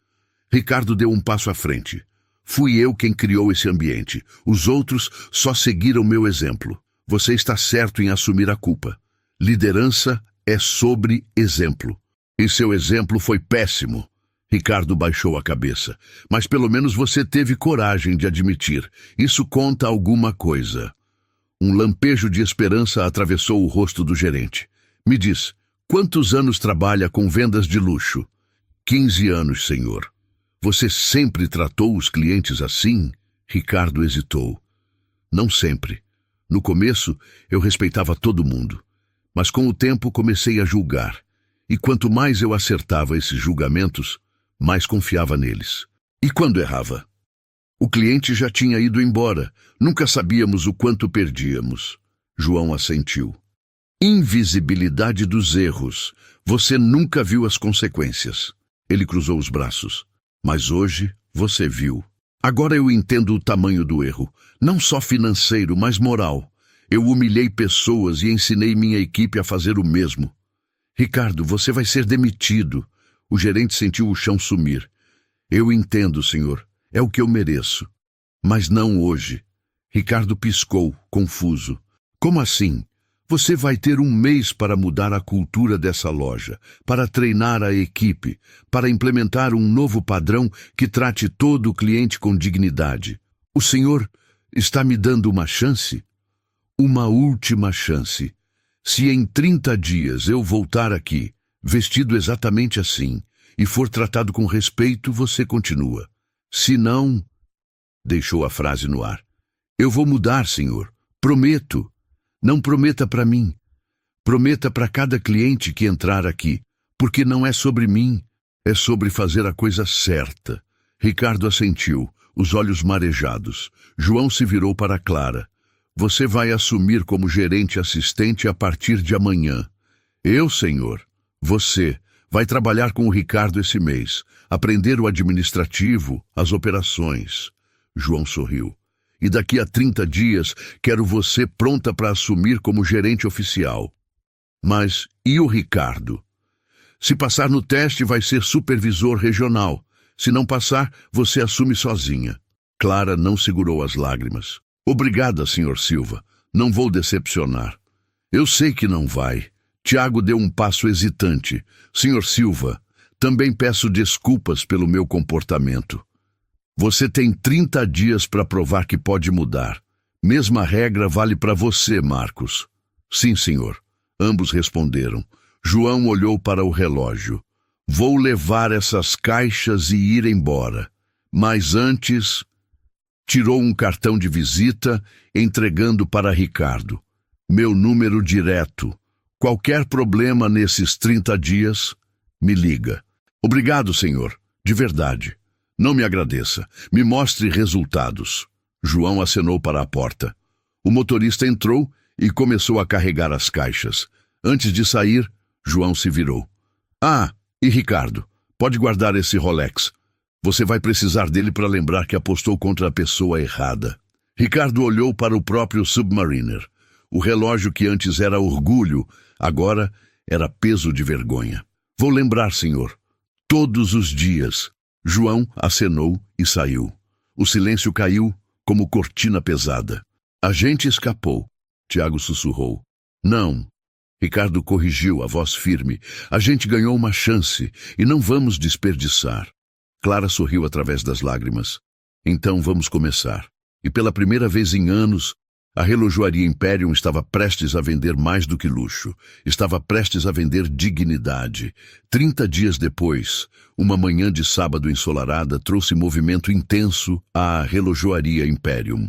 Ricardo deu um passo à frente. Fui eu quem criou esse ambiente. Os outros só seguiram meu exemplo. Você está certo em assumir a culpa. Liderança é sobre exemplo. E seu exemplo foi péssimo. Ricardo baixou a cabeça. Mas pelo menos você teve coragem de admitir. Isso conta alguma coisa. Um lampejo de esperança atravessou o rosto do gerente. Me diz, quantos anos trabalha com vendas de luxo? 15 anos, senhor. Você sempre tratou os clientes assim? Ricardo hesitou. Não sempre. No começo, eu respeitava todo mundo. Mas com o tempo comecei a julgar. E quanto mais eu acertava esses julgamentos, mais confiava neles. E quando errava? O cliente já tinha ido embora. Nunca sabíamos o quanto perdíamos. João assentiu. Invisibilidade dos erros. Você nunca viu as consequências. Ele cruzou os braços. Mas hoje você viu. Agora eu entendo o tamanho do erro. Não só financeiro, mas moral. Eu humilhei pessoas e ensinei minha equipe a fazer o mesmo. Ricardo, você vai ser demitido. O gerente sentiu o chão sumir. Eu entendo, senhor. É o que eu mereço. Mas não hoje. Ricardo piscou, confuso. Como assim? Você vai ter um mês para mudar a cultura dessa loja, para treinar a equipe, para implementar um novo padrão que trate todo o cliente com dignidade. O senhor está me dando uma chance? Uma última chance. Se em 30 dias eu voltar aqui, vestido exatamente assim, e for tratado com respeito, você continua. Se não... Deixou a frase no ar. Eu vou mudar, senhor. Prometo. Não prometa para mim. Prometa para cada cliente que entrar aqui, porque não é sobre mim, é sobre fazer a coisa certa. Ricardo assentiu, os olhos marejados. João se virou para Clara. Você vai assumir como gerente assistente a partir de amanhã. Eu, senhor. Você vai trabalhar com o Ricardo esse mês, aprender o administrativo, as operações. João sorriu. E daqui a 30 dias quero você pronta para assumir como gerente oficial. Mas e o Ricardo? Se passar no teste, vai ser supervisor regional. Se não passar, você assume sozinha. Clara não segurou as lágrimas. Obrigada, senhor Silva. Não vou decepcionar. Eu sei que não vai. Tiago deu um passo hesitante. Senhor Silva, também peço desculpas pelo meu comportamento. Você tem 30 dias para provar que pode mudar. Mesma regra vale para você, Marcos. Sim, senhor. Ambos responderam. João olhou para o relógio. Vou levar essas caixas e ir embora. Mas antes... Tirou um cartão de visita, entregando para Ricardo. Meu número direto. Qualquer problema nesses 30 dias, Me liga. Obrigado, senhor. De verdade. Não me agradeça. Me mostre resultados. João acenou para a porta. O motorista entrou e começou a carregar as caixas. Antes de sair, João se virou. Ah, e Ricardo, pode guardar esse Rolex. Você vai precisar dele para lembrar que apostou contra a pessoa errada. Ricardo olhou para o próprio Submariner. O relógio que antes era orgulho, agora era peso de vergonha. Vou lembrar, senhor. Todos os dias. João acenou e saiu. O silêncio caiu como cortina pesada. A gente escapou. Tiago sussurrou. Não. Ricardo corrigiu, a voz firme. A gente ganhou uma chance e não vamos desperdiçar. Clara sorriu através das lágrimas. Então vamos começar. E pela primeira vez em anos, a relojoaria Imperium estava prestes a vender mais do que luxo. Estava prestes a vender dignidade. 30 dias depois, uma manhã de sábado ensolarada trouxe movimento intenso à relojoaria Imperium.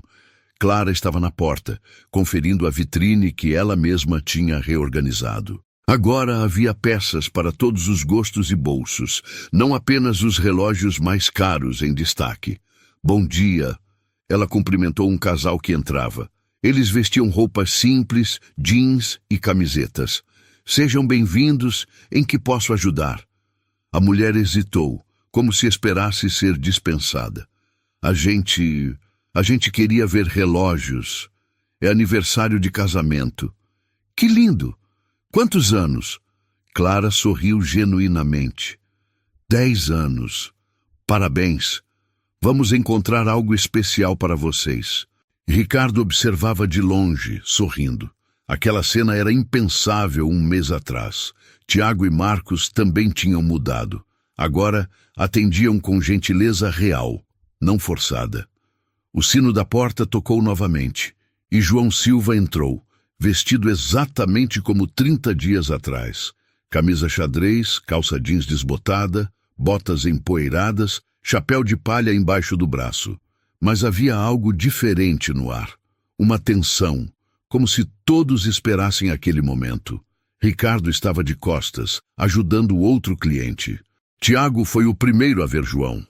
Clara estava na porta, conferindo a vitrine que ela mesma tinha reorganizado. Agora havia peças para todos os gostos e bolsos, não apenas os relógios mais caros em destaque. Bom dia. Ela cumprimentou um casal que entrava. Eles vestiam roupas simples, jeans e camisetas. Sejam bem-vindos, em que posso ajudar? A mulher hesitou, como se esperasse ser dispensada. A gente queria ver relógios. É aniversário de casamento. Que lindo! Quantos anos? Clara sorriu genuinamente. 10 anos. Parabéns. Vamos encontrar algo especial para vocês. Ricardo observava de longe, sorrindo. Aquela cena era impensável um mês atrás. Tiago e Marcos também tinham mudado. Agora atendiam com gentileza real, não forçada. O sino da porta tocou novamente, e João Silva entrou, vestido exatamente como 30 dias atrás. Camisa xadrez, calça jeans desbotada, botas empoeiradas, chapéu de palha embaixo do braço. Mas havia algo diferente no ar. Uma tensão, como se todos esperassem aquele momento. Ricardo estava de costas, ajudando outro cliente. Tiago foi o primeiro a ver João.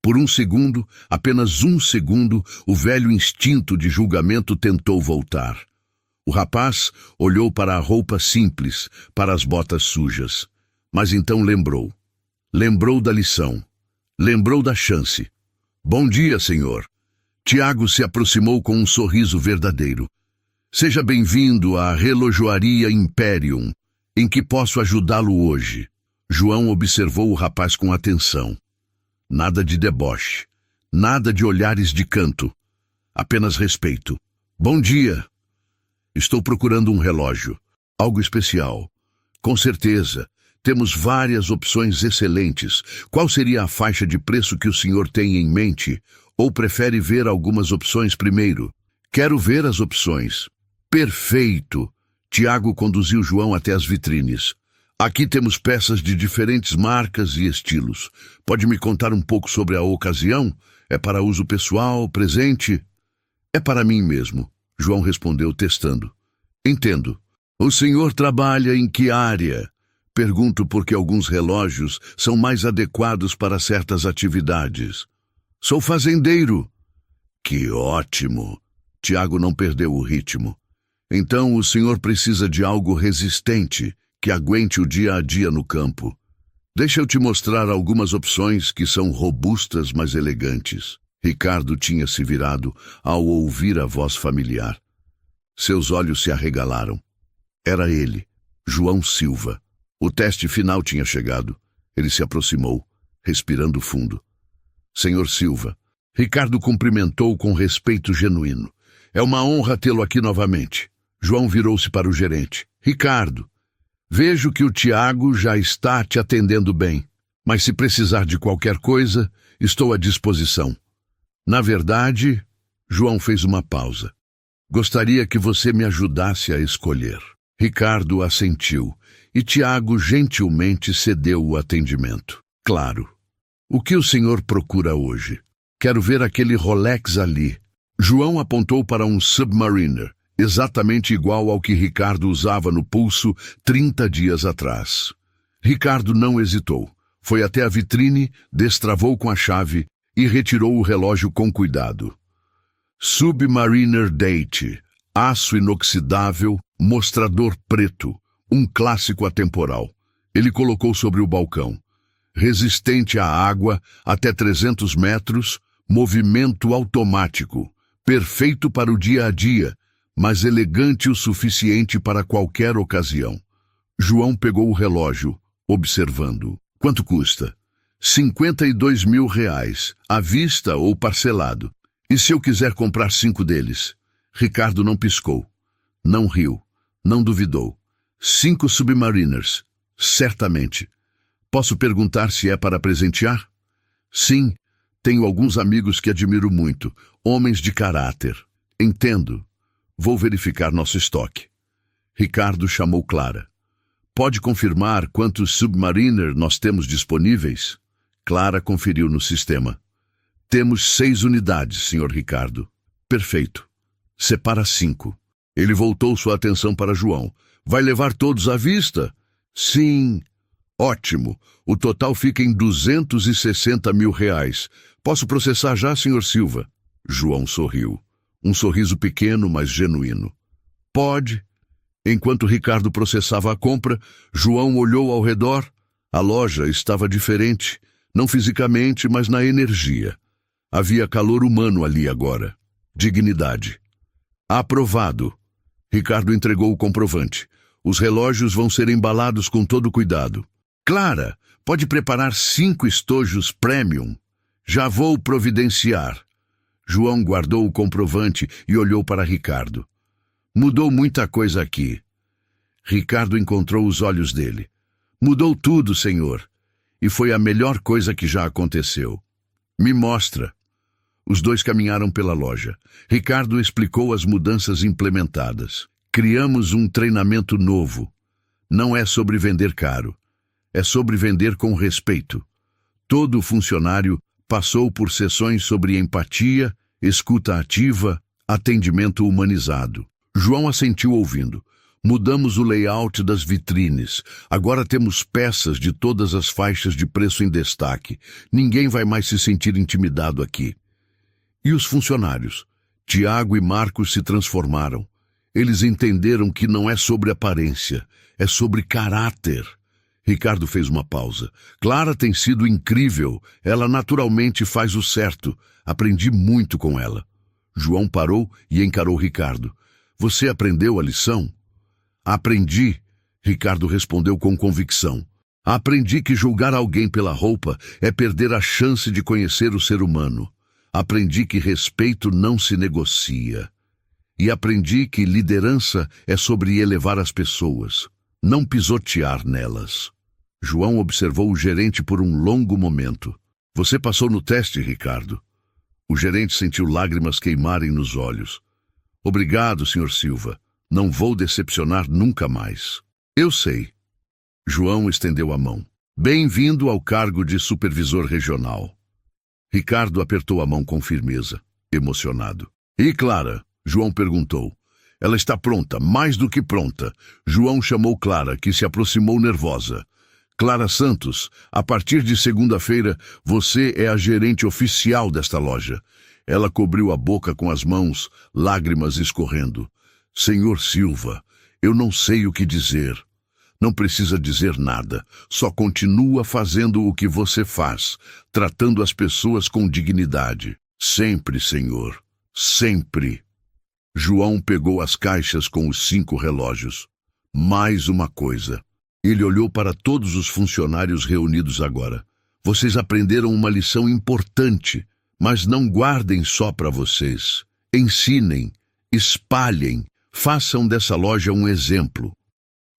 Por um segundo, apenas um segundo, o velho instinto de julgamento tentou voltar. O rapaz olhou para a roupa simples, para as botas sujas. Mas então lembrou. Lembrou da lição. Lembrou da chance. Bom dia, senhor. Tiago se aproximou com um sorriso verdadeiro. Seja bem-vindo à relojoaria Imperium. Em que posso ajudá-lo hoje? João observou o rapaz com atenção. Nada de deboche. Nada de olhares de canto. Apenas respeito. Bom dia. Estou procurando um relógio. Algo especial. Com certeza. Temos várias opções excelentes. Qual seria a faixa de preço que o senhor tem em mente? Ou prefere ver algumas opções primeiro? Quero ver as opções. Perfeito! Tiago conduziu João até as vitrines. Aqui temos peças de diferentes marcas e estilos. Pode me contar um pouco sobre a ocasião? É para uso pessoal, presente? É para mim mesmo, João respondeu testando. Entendo. O senhor trabalha em que área? Pergunto porque alguns relógios são mais adequados para certas atividades. Sou fazendeiro. Que ótimo! Tiago não perdeu o ritmo. Então o senhor precisa de algo resistente, que aguente o dia a dia no campo. Deixa eu te mostrar algumas opções que são robustas, mas elegantes. Ricardo tinha se virado ao ouvir a voz familiar. Seus olhos se arregalaram. Era ele, João Silva. O teste final tinha chegado. Ele se aproximou, respirando fundo. Senhor Silva, Ricardo cumprimentou com respeito genuíno. É uma honra tê-lo aqui novamente. João virou-se para o gerente. Ricardo, vejo que o Tiago já está te atendendo bem, mas se precisar de qualquer coisa, estou à disposição. Na verdade, João fez uma pausa. Gostaria que você me ajudasse a escolher. Ricardo assentiu, e Tiago gentilmente cedeu o atendimento. Claro. O que o senhor procura hoje? Quero ver aquele Rolex ali. João apontou para um Submariner, exatamente igual ao que Ricardo usava no pulso 30 dias atrás. Ricardo não hesitou. Foi até a vitrine, destravou com a chave e retirou o relógio com cuidado. Submariner Date, aço inoxidável, mostrador preto, um clássico atemporal. Ele colocou sobre o balcão. Resistente à água, até 300 metros, movimento automático, perfeito para o dia a dia, mas elegante o suficiente para qualquer ocasião. João pegou o relógio, observando. Quanto custa? R$52.000, à vista ou parcelado. E se eu quiser comprar 5 deles? Ricardo não piscou, não riu, não duvidou. 5 Submariners, certamente. Posso perguntar se é para presentear? Sim, tenho alguns amigos que admiro muito, homens de caráter. Entendo. Vou verificar nosso estoque. Ricardo chamou Clara. Pode confirmar quantos Submariner nós temos disponíveis? Clara conferiu no sistema. Temos 6 unidades, Sr. Ricardo. Perfeito. Separa 5. Ele voltou sua atenção para João. Vai levar todos à vista? Sim. Ótimo. O total fica em R$260.000. Posso processar já, Sr. Silva? João sorriu. Um sorriso pequeno, mas genuíno. Pode. Enquanto Ricardo processava a compra, João olhou ao redor. A loja estava diferente, não fisicamente, mas na energia. Havia calor humano ali agora. Dignidade. Aprovado. Ricardo entregou o comprovante. Os relógios vão ser embalados com todo cuidado. Clara, pode preparar 5 estojos premium. Já vou providenciar. João guardou o comprovante e olhou para Ricardo. Mudou muita coisa aqui. Ricardo encontrou os olhos dele. Mudou tudo, senhor. E foi a melhor coisa que já aconteceu. Me mostra. Os dois caminharam pela loja. Ricardo explicou as mudanças implementadas. Criamos um treinamento novo. Não é sobre vender caro. É sobre vender com respeito. Todo funcionário passou por sessões sobre empatia, escuta ativa, atendimento humanizado. João assentiu ouvindo. Mudamos o layout das vitrines. Agora temos peças de todas as faixas de preço em destaque. Ninguém vai mais se sentir intimidado aqui. E os funcionários? Tiago e Marcos se transformaram. Eles entenderam que não é sobre aparência, é sobre caráter. Ricardo fez uma pausa. Clara tem sido incrível. Ela naturalmente faz o certo. Aprendi muito com ela. João parou e encarou Ricardo. Você aprendeu a lição? Aprendi, Ricardo respondeu com convicção. Aprendi que julgar alguém pela roupa é perder a chance de conhecer o ser humano. Aprendi que respeito não se negocia. E aprendi que liderança é sobre elevar as pessoas, não pisotear nelas. João observou o gerente por um longo momento. Você passou no teste, Ricardo. O gerente sentiu lágrimas queimarem nos olhos. Obrigado, Sr. Silva. Não vou decepcionar nunca mais. Eu sei. João estendeu a mão. Bem-vindo ao cargo de supervisor regional. Ricardo apertou a mão com firmeza, emocionado. E Clara? João perguntou. Ela está pronta, mais do que pronta. João chamou Clara, que se aproximou nervosa. Clara Santos, a partir de segunda-feira, você é a gerente oficial desta loja. Ela cobriu a boca com as mãos, lágrimas escorrendo. Senhor Silva, eu não sei o que dizer. Não precisa dizer nada, só continua fazendo o que você faz, tratando as pessoas com dignidade. Sempre, senhor, sempre. João pegou as caixas com os 5 relógios. Mais uma coisa. Ele olhou para todos os funcionários reunidos agora. Vocês aprenderam uma lição importante, mas não guardem só para vocês. Ensinem, espalhem, façam dessa loja um exemplo.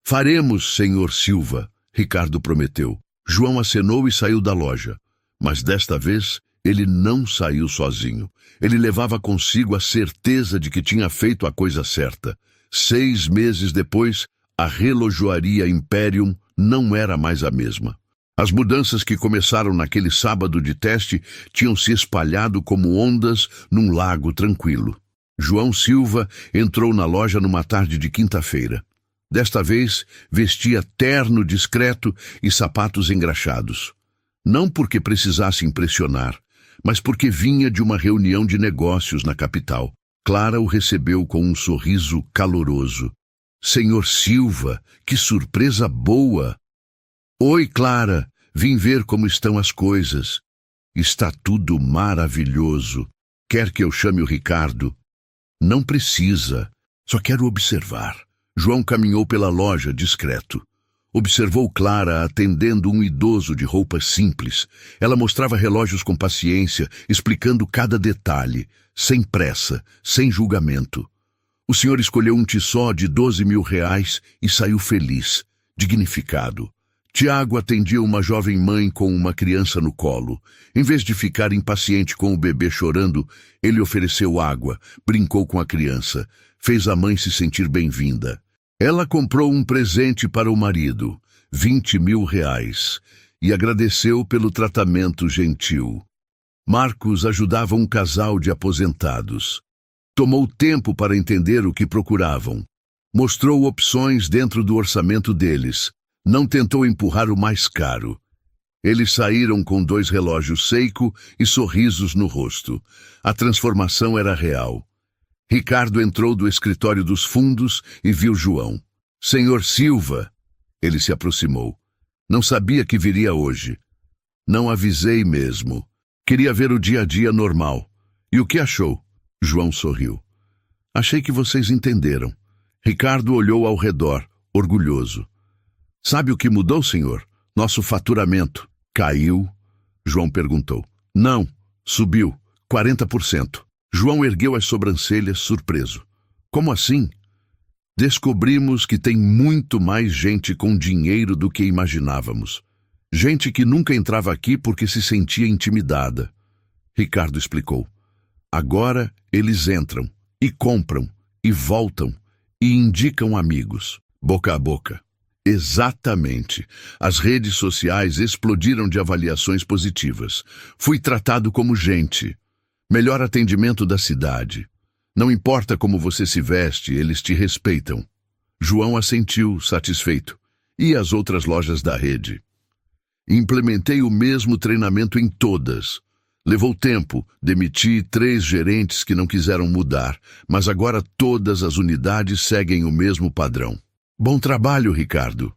Faremos, senhor Silva, Ricardo prometeu. João acenou e saiu da loja. Mas desta vez, ele não saiu sozinho. Ele levava consigo a certeza de que tinha feito a coisa certa. 6 meses depois, a relojoaria Imperium não era mais a mesma. As mudanças que começaram naquele sábado de teste tinham se espalhado como ondas num lago tranquilo. João Silva entrou na loja numa tarde de quinta-feira. Desta vez, vestia terno discreto e sapatos engraxados. Não porque precisasse impressionar, mas porque vinha de uma reunião de negócios na capital. Clara o recebeu com um sorriso caloroso. Senhor Silva, que surpresa boa! Oi, Clara, vim ver como estão as coisas. Está tudo maravilhoso. Quer que eu chame o Ricardo? Não precisa, só quero observar. João caminhou pela loja discreto. Observou Clara atendendo um idoso de roupas simples. Ela mostrava relógios com paciência, explicando cada detalhe, sem pressa, sem julgamento. O senhor escolheu um tiçó de 12.000 reais e saiu feliz, dignificado. Tiago atendia uma jovem mãe com uma criança no colo. Em vez de ficar impaciente com o bebê chorando, ele ofereceu água, brincou com a criança, fez a mãe se sentir bem-vinda. Ela comprou um presente para o marido, 20.000 reais, e agradeceu pelo tratamento gentil. Marcos ajudava um casal de aposentados. Tomou tempo para entender o que procuravam. Mostrou opções dentro do orçamento deles. Não tentou empurrar o mais caro. Eles saíram com 2 relógios Seiko e sorrisos no rosto. A transformação era real. Ricardo entrou do escritório dos fundos e viu João. Senhor Silva, ele se aproximou. Não sabia que viria hoje. Não avisei mesmo. Queria ver o dia a dia normal. E o que achou? João sorriu. Achei que vocês entenderam. Ricardo olhou ao redor, orgulhoso. Sabe o que mudou, senhor? Nosso faturamento. Caiu? João perguntou. Não, subiu. 40%. João ergueu as sobrancelhas, surpreso. Como assim? Descobrimos que tem muito mais gente com dinheiro do que imaginávamos. Gente que nunca entrava aqui porque se sentia intimidada. Ricardo explicou. Agora eles entram, e compram, e voltam, e indicam amigos. Boca a boca. Exatamente. As redes sociais explodiram de avaliações positivas. Fui tratado como gente. Melhor atendimento da cidade. Não importa como você se veste, eles te respeitam. João assentiu, satisfeito. E as outras lojas da rede? Implementei o mesmo treinamento em todas. Levou tempo, demiti 3 gerentes que não quiseram mudar, mas agora todas as unidades seguem o mesmo padrão. Bom trabalho, Ricardo.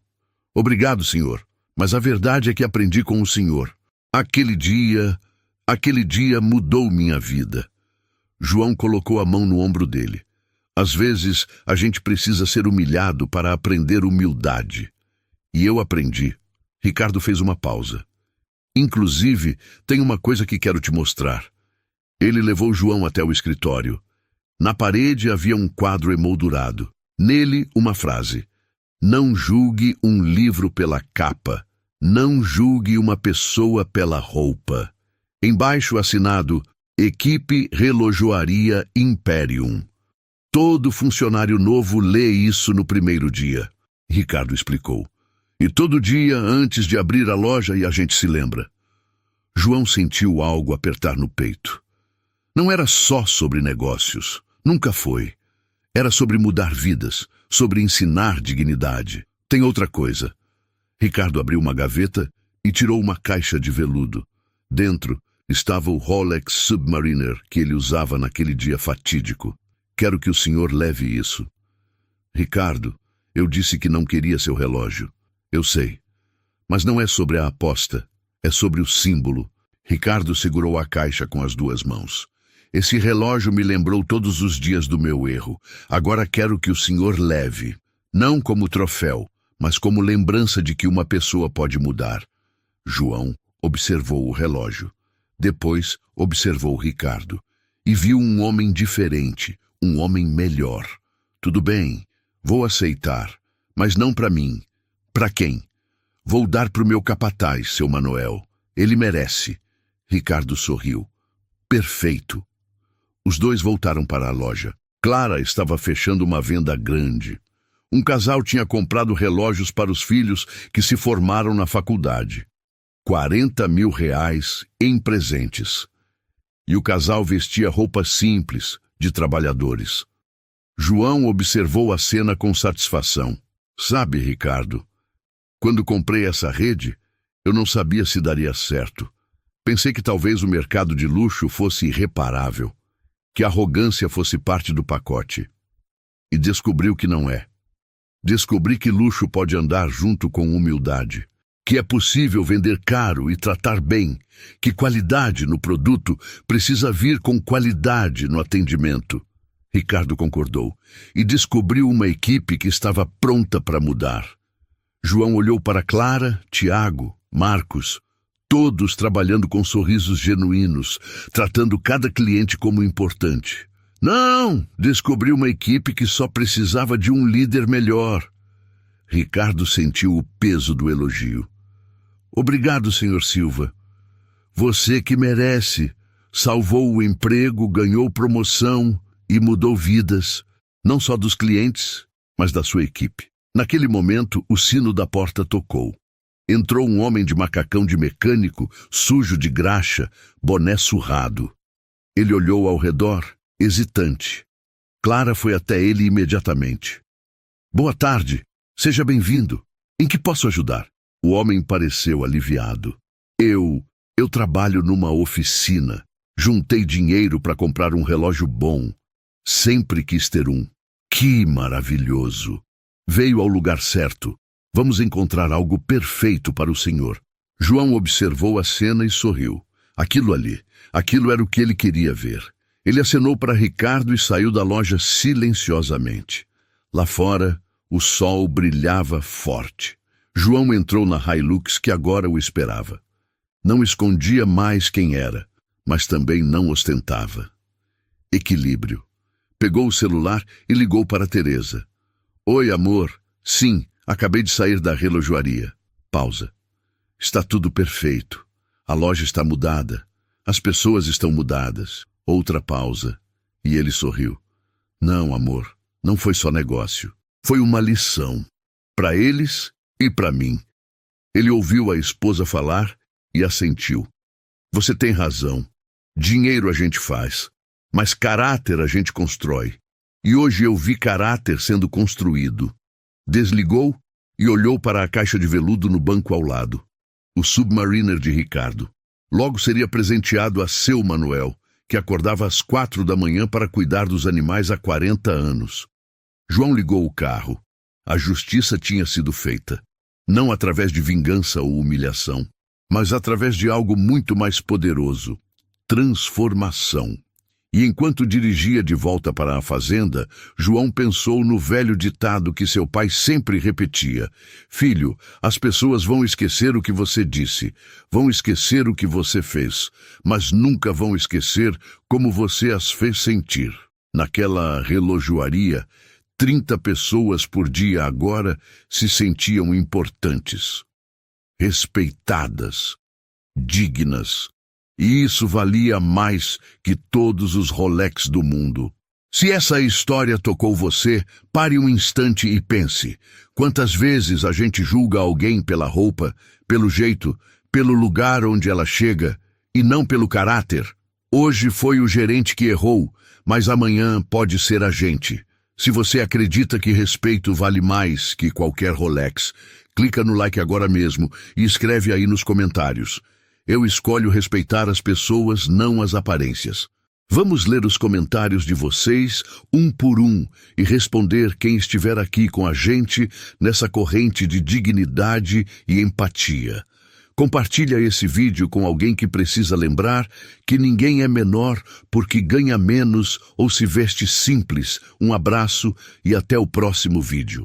Obrigado, senhor. Mas a verdade é que aprendi com o senhor. Aquele dia mudou minha vida. João colocou a mão no ombro dele. Às vezes, a gente precisa ser humilhado para aprender humildade. E eu aprendi. Ricardo fez uma pausa. Inclusive, tem uma coisa que quero te mostrar. Ele levou João até o escritório. Na parede havia um quadro emoldurado. Nele, uma frase. Não julgue um livro pela capa. Não julgue uma pessoa pela roupa. Embaixo assinado, Equipe Relojoaria Imperium. Todo funcionário novo lê isso no primeiro dia. Ricardo explicou. E todo dia, antes de abrir a loja, e a gente se lembra. João sentiu algo apertar no peito. Não era só sobre negócios. Nunca foi. Era sobre mudar vidas, sobre ensinar dignidade. Tem outra coisa. Ricardo abriu uma gaveta e tirou uma caixa de veludo. Dentro estava o Rolex Submariner que ele usava naquele dia fatídico. Quero que o senhor leve isso. Ricardo, eu disse que não queria seu relógio. Eu sei. Mas não é sobre a aposta. É sobre o símbolo. Ricardo segurou a caixa com as 2 mãos. Esse relógio me lembrou todos os dias do meu erro. Agora quero que o senhor leve. Não como troféu, mas como lembrança de que uma pessoa pode mudar. João observou o relógio. Depois observou Ricardo. E viu um homem diferente, um homem melhor. Tudo bem, vou aceitar, mas não para mim. Para quem? Vou dar para o meu capataz, seu Manuel. Ele merece. Ricardo sorriu. Perfeito. Os 2 voltaram para a loja. Clara estava fechando uma venda grande. Um casal tinha comprado relógios para os filhos que se formaram na faculdade. 40.000 reais em presentes. E o casal vestia roupas simples, de trabalhadores. João observou a cena com satisfação. Sabe, Ricardo, quando comprei essa rede, eu não sabia se daria certo. Pensei que talvez o mercado de luxo fosse irreparável, que a arrogância fosse parte do pacote. E descobri o que não é. Descobri que luxo pode andar junto com humildade, que é possível vender caro e tratar bem, que qualidade no produto precisa vir com qualidade no atendimento. Ricardo concordou e descobriu uma equipe que estava pronta para mudar. João olhou para Clara, Tiago, Marcos, todos trabalhando com sorrisos genuínos, tratando cada cliente como importante. Não, descobri uma equipe que só precisava de um líder melhor. Ricardo sentiu o peso do elogio. Obrigado, Sr. Silva. Você que merece. Salvou o emprego, ganhou promoção e mudou vidas, não só dos clientes, mas da sua equipe. Naquele momento, o sino da porta tocou. Entrou um homem de macacão de mecânico, sujo de graxa, boné surrado. Ele olhou ao redor, hesitante. Clara foi até ele imediatamente. Boa tarde, seja bem-vindo. Em que posso ajudar? O homem pareceu aliviado. Eu trabalho numa oficina. Juntei dinheiro para comprar um relógio bom. Sempre quis ter um. Que maravilhoso! Veio ao lugar certo. Vamos encontrar algo perfeito para o senhor. João observou a cena e sorriu. Aquilo era o que ele queria ver. Ele acenou para Ricardo e saiu da loja silenciosamente. Lá fora, o sol brilhava forte. João entrou na Hilux que agora o esperava. Não escondia mais quem era, mas também não ostentava. Equilíbrio. Pegou o celular e ligou para Teresa. Oi, amor. Sim, acabei de sair da relojoaria. Pausa. Está tudo perfeito. A loja está mudada. As pessoas estão mudadas. Outra pausa. E ele sorriu. Não, amor, não foi só negócio. Foi uma lição. Para eles e para mim. Ele ouviu a esposa falar e assentiu. Você tem razão. Dinheiro a gente faz, mas caráter a gente constrói. E hoje eu vi caráter sendo construído. Desligou e olhou para a caixa de veludo no banco ao lado. O Submariner de Ricardo. Logo seria presenteado a seu Manuel, que acordava às 4 da manhã para cuidar dos animais há 40 anos. João ligou o carro. A justiça tinha sido feita. Não através de vingança ou humilhação, mas através de algo muito mais poderoso. Transformação. E enquanto dirigia de volta para a fazenda, João pensou no velho ditado que seu pai sempre repetia. Filho, as pessoas vão esquecer o que você disse, vão esquecer o que você fez, mas nunca vão esquecer como você as fez sentir. Naquela relojoaria, 30 pessoas por dia agora se sentiam importantes, respeitadas, dignas. E isso valia mais que todos os Rolex do mundo. Se essa história tocou você, pare um instante e pense. Quantas vezes a gente julga alguém pela roupa, pelo jeito, pelo lugar onde ela chega, e não pelo caráter? Hoje foi o gerente que errou, mas amanhã pode ser a gente. Se você acredita que respeito vale mais que qualquer Rolex, clica no like agora mesmo e escreve aí nos comentários. Eu escolho respeitar as pessoas, não as aparências. Vamos ler os comentários de vocês, um por um, e responder quem estiver aqui com a gente nessa corrente de dignidade e empatia. Compartilha esse vídeo com alguém que precisa lembrar que ninguém é menor porque ganha menos ou se veste simples. Um abraço e até o próximo vídeo.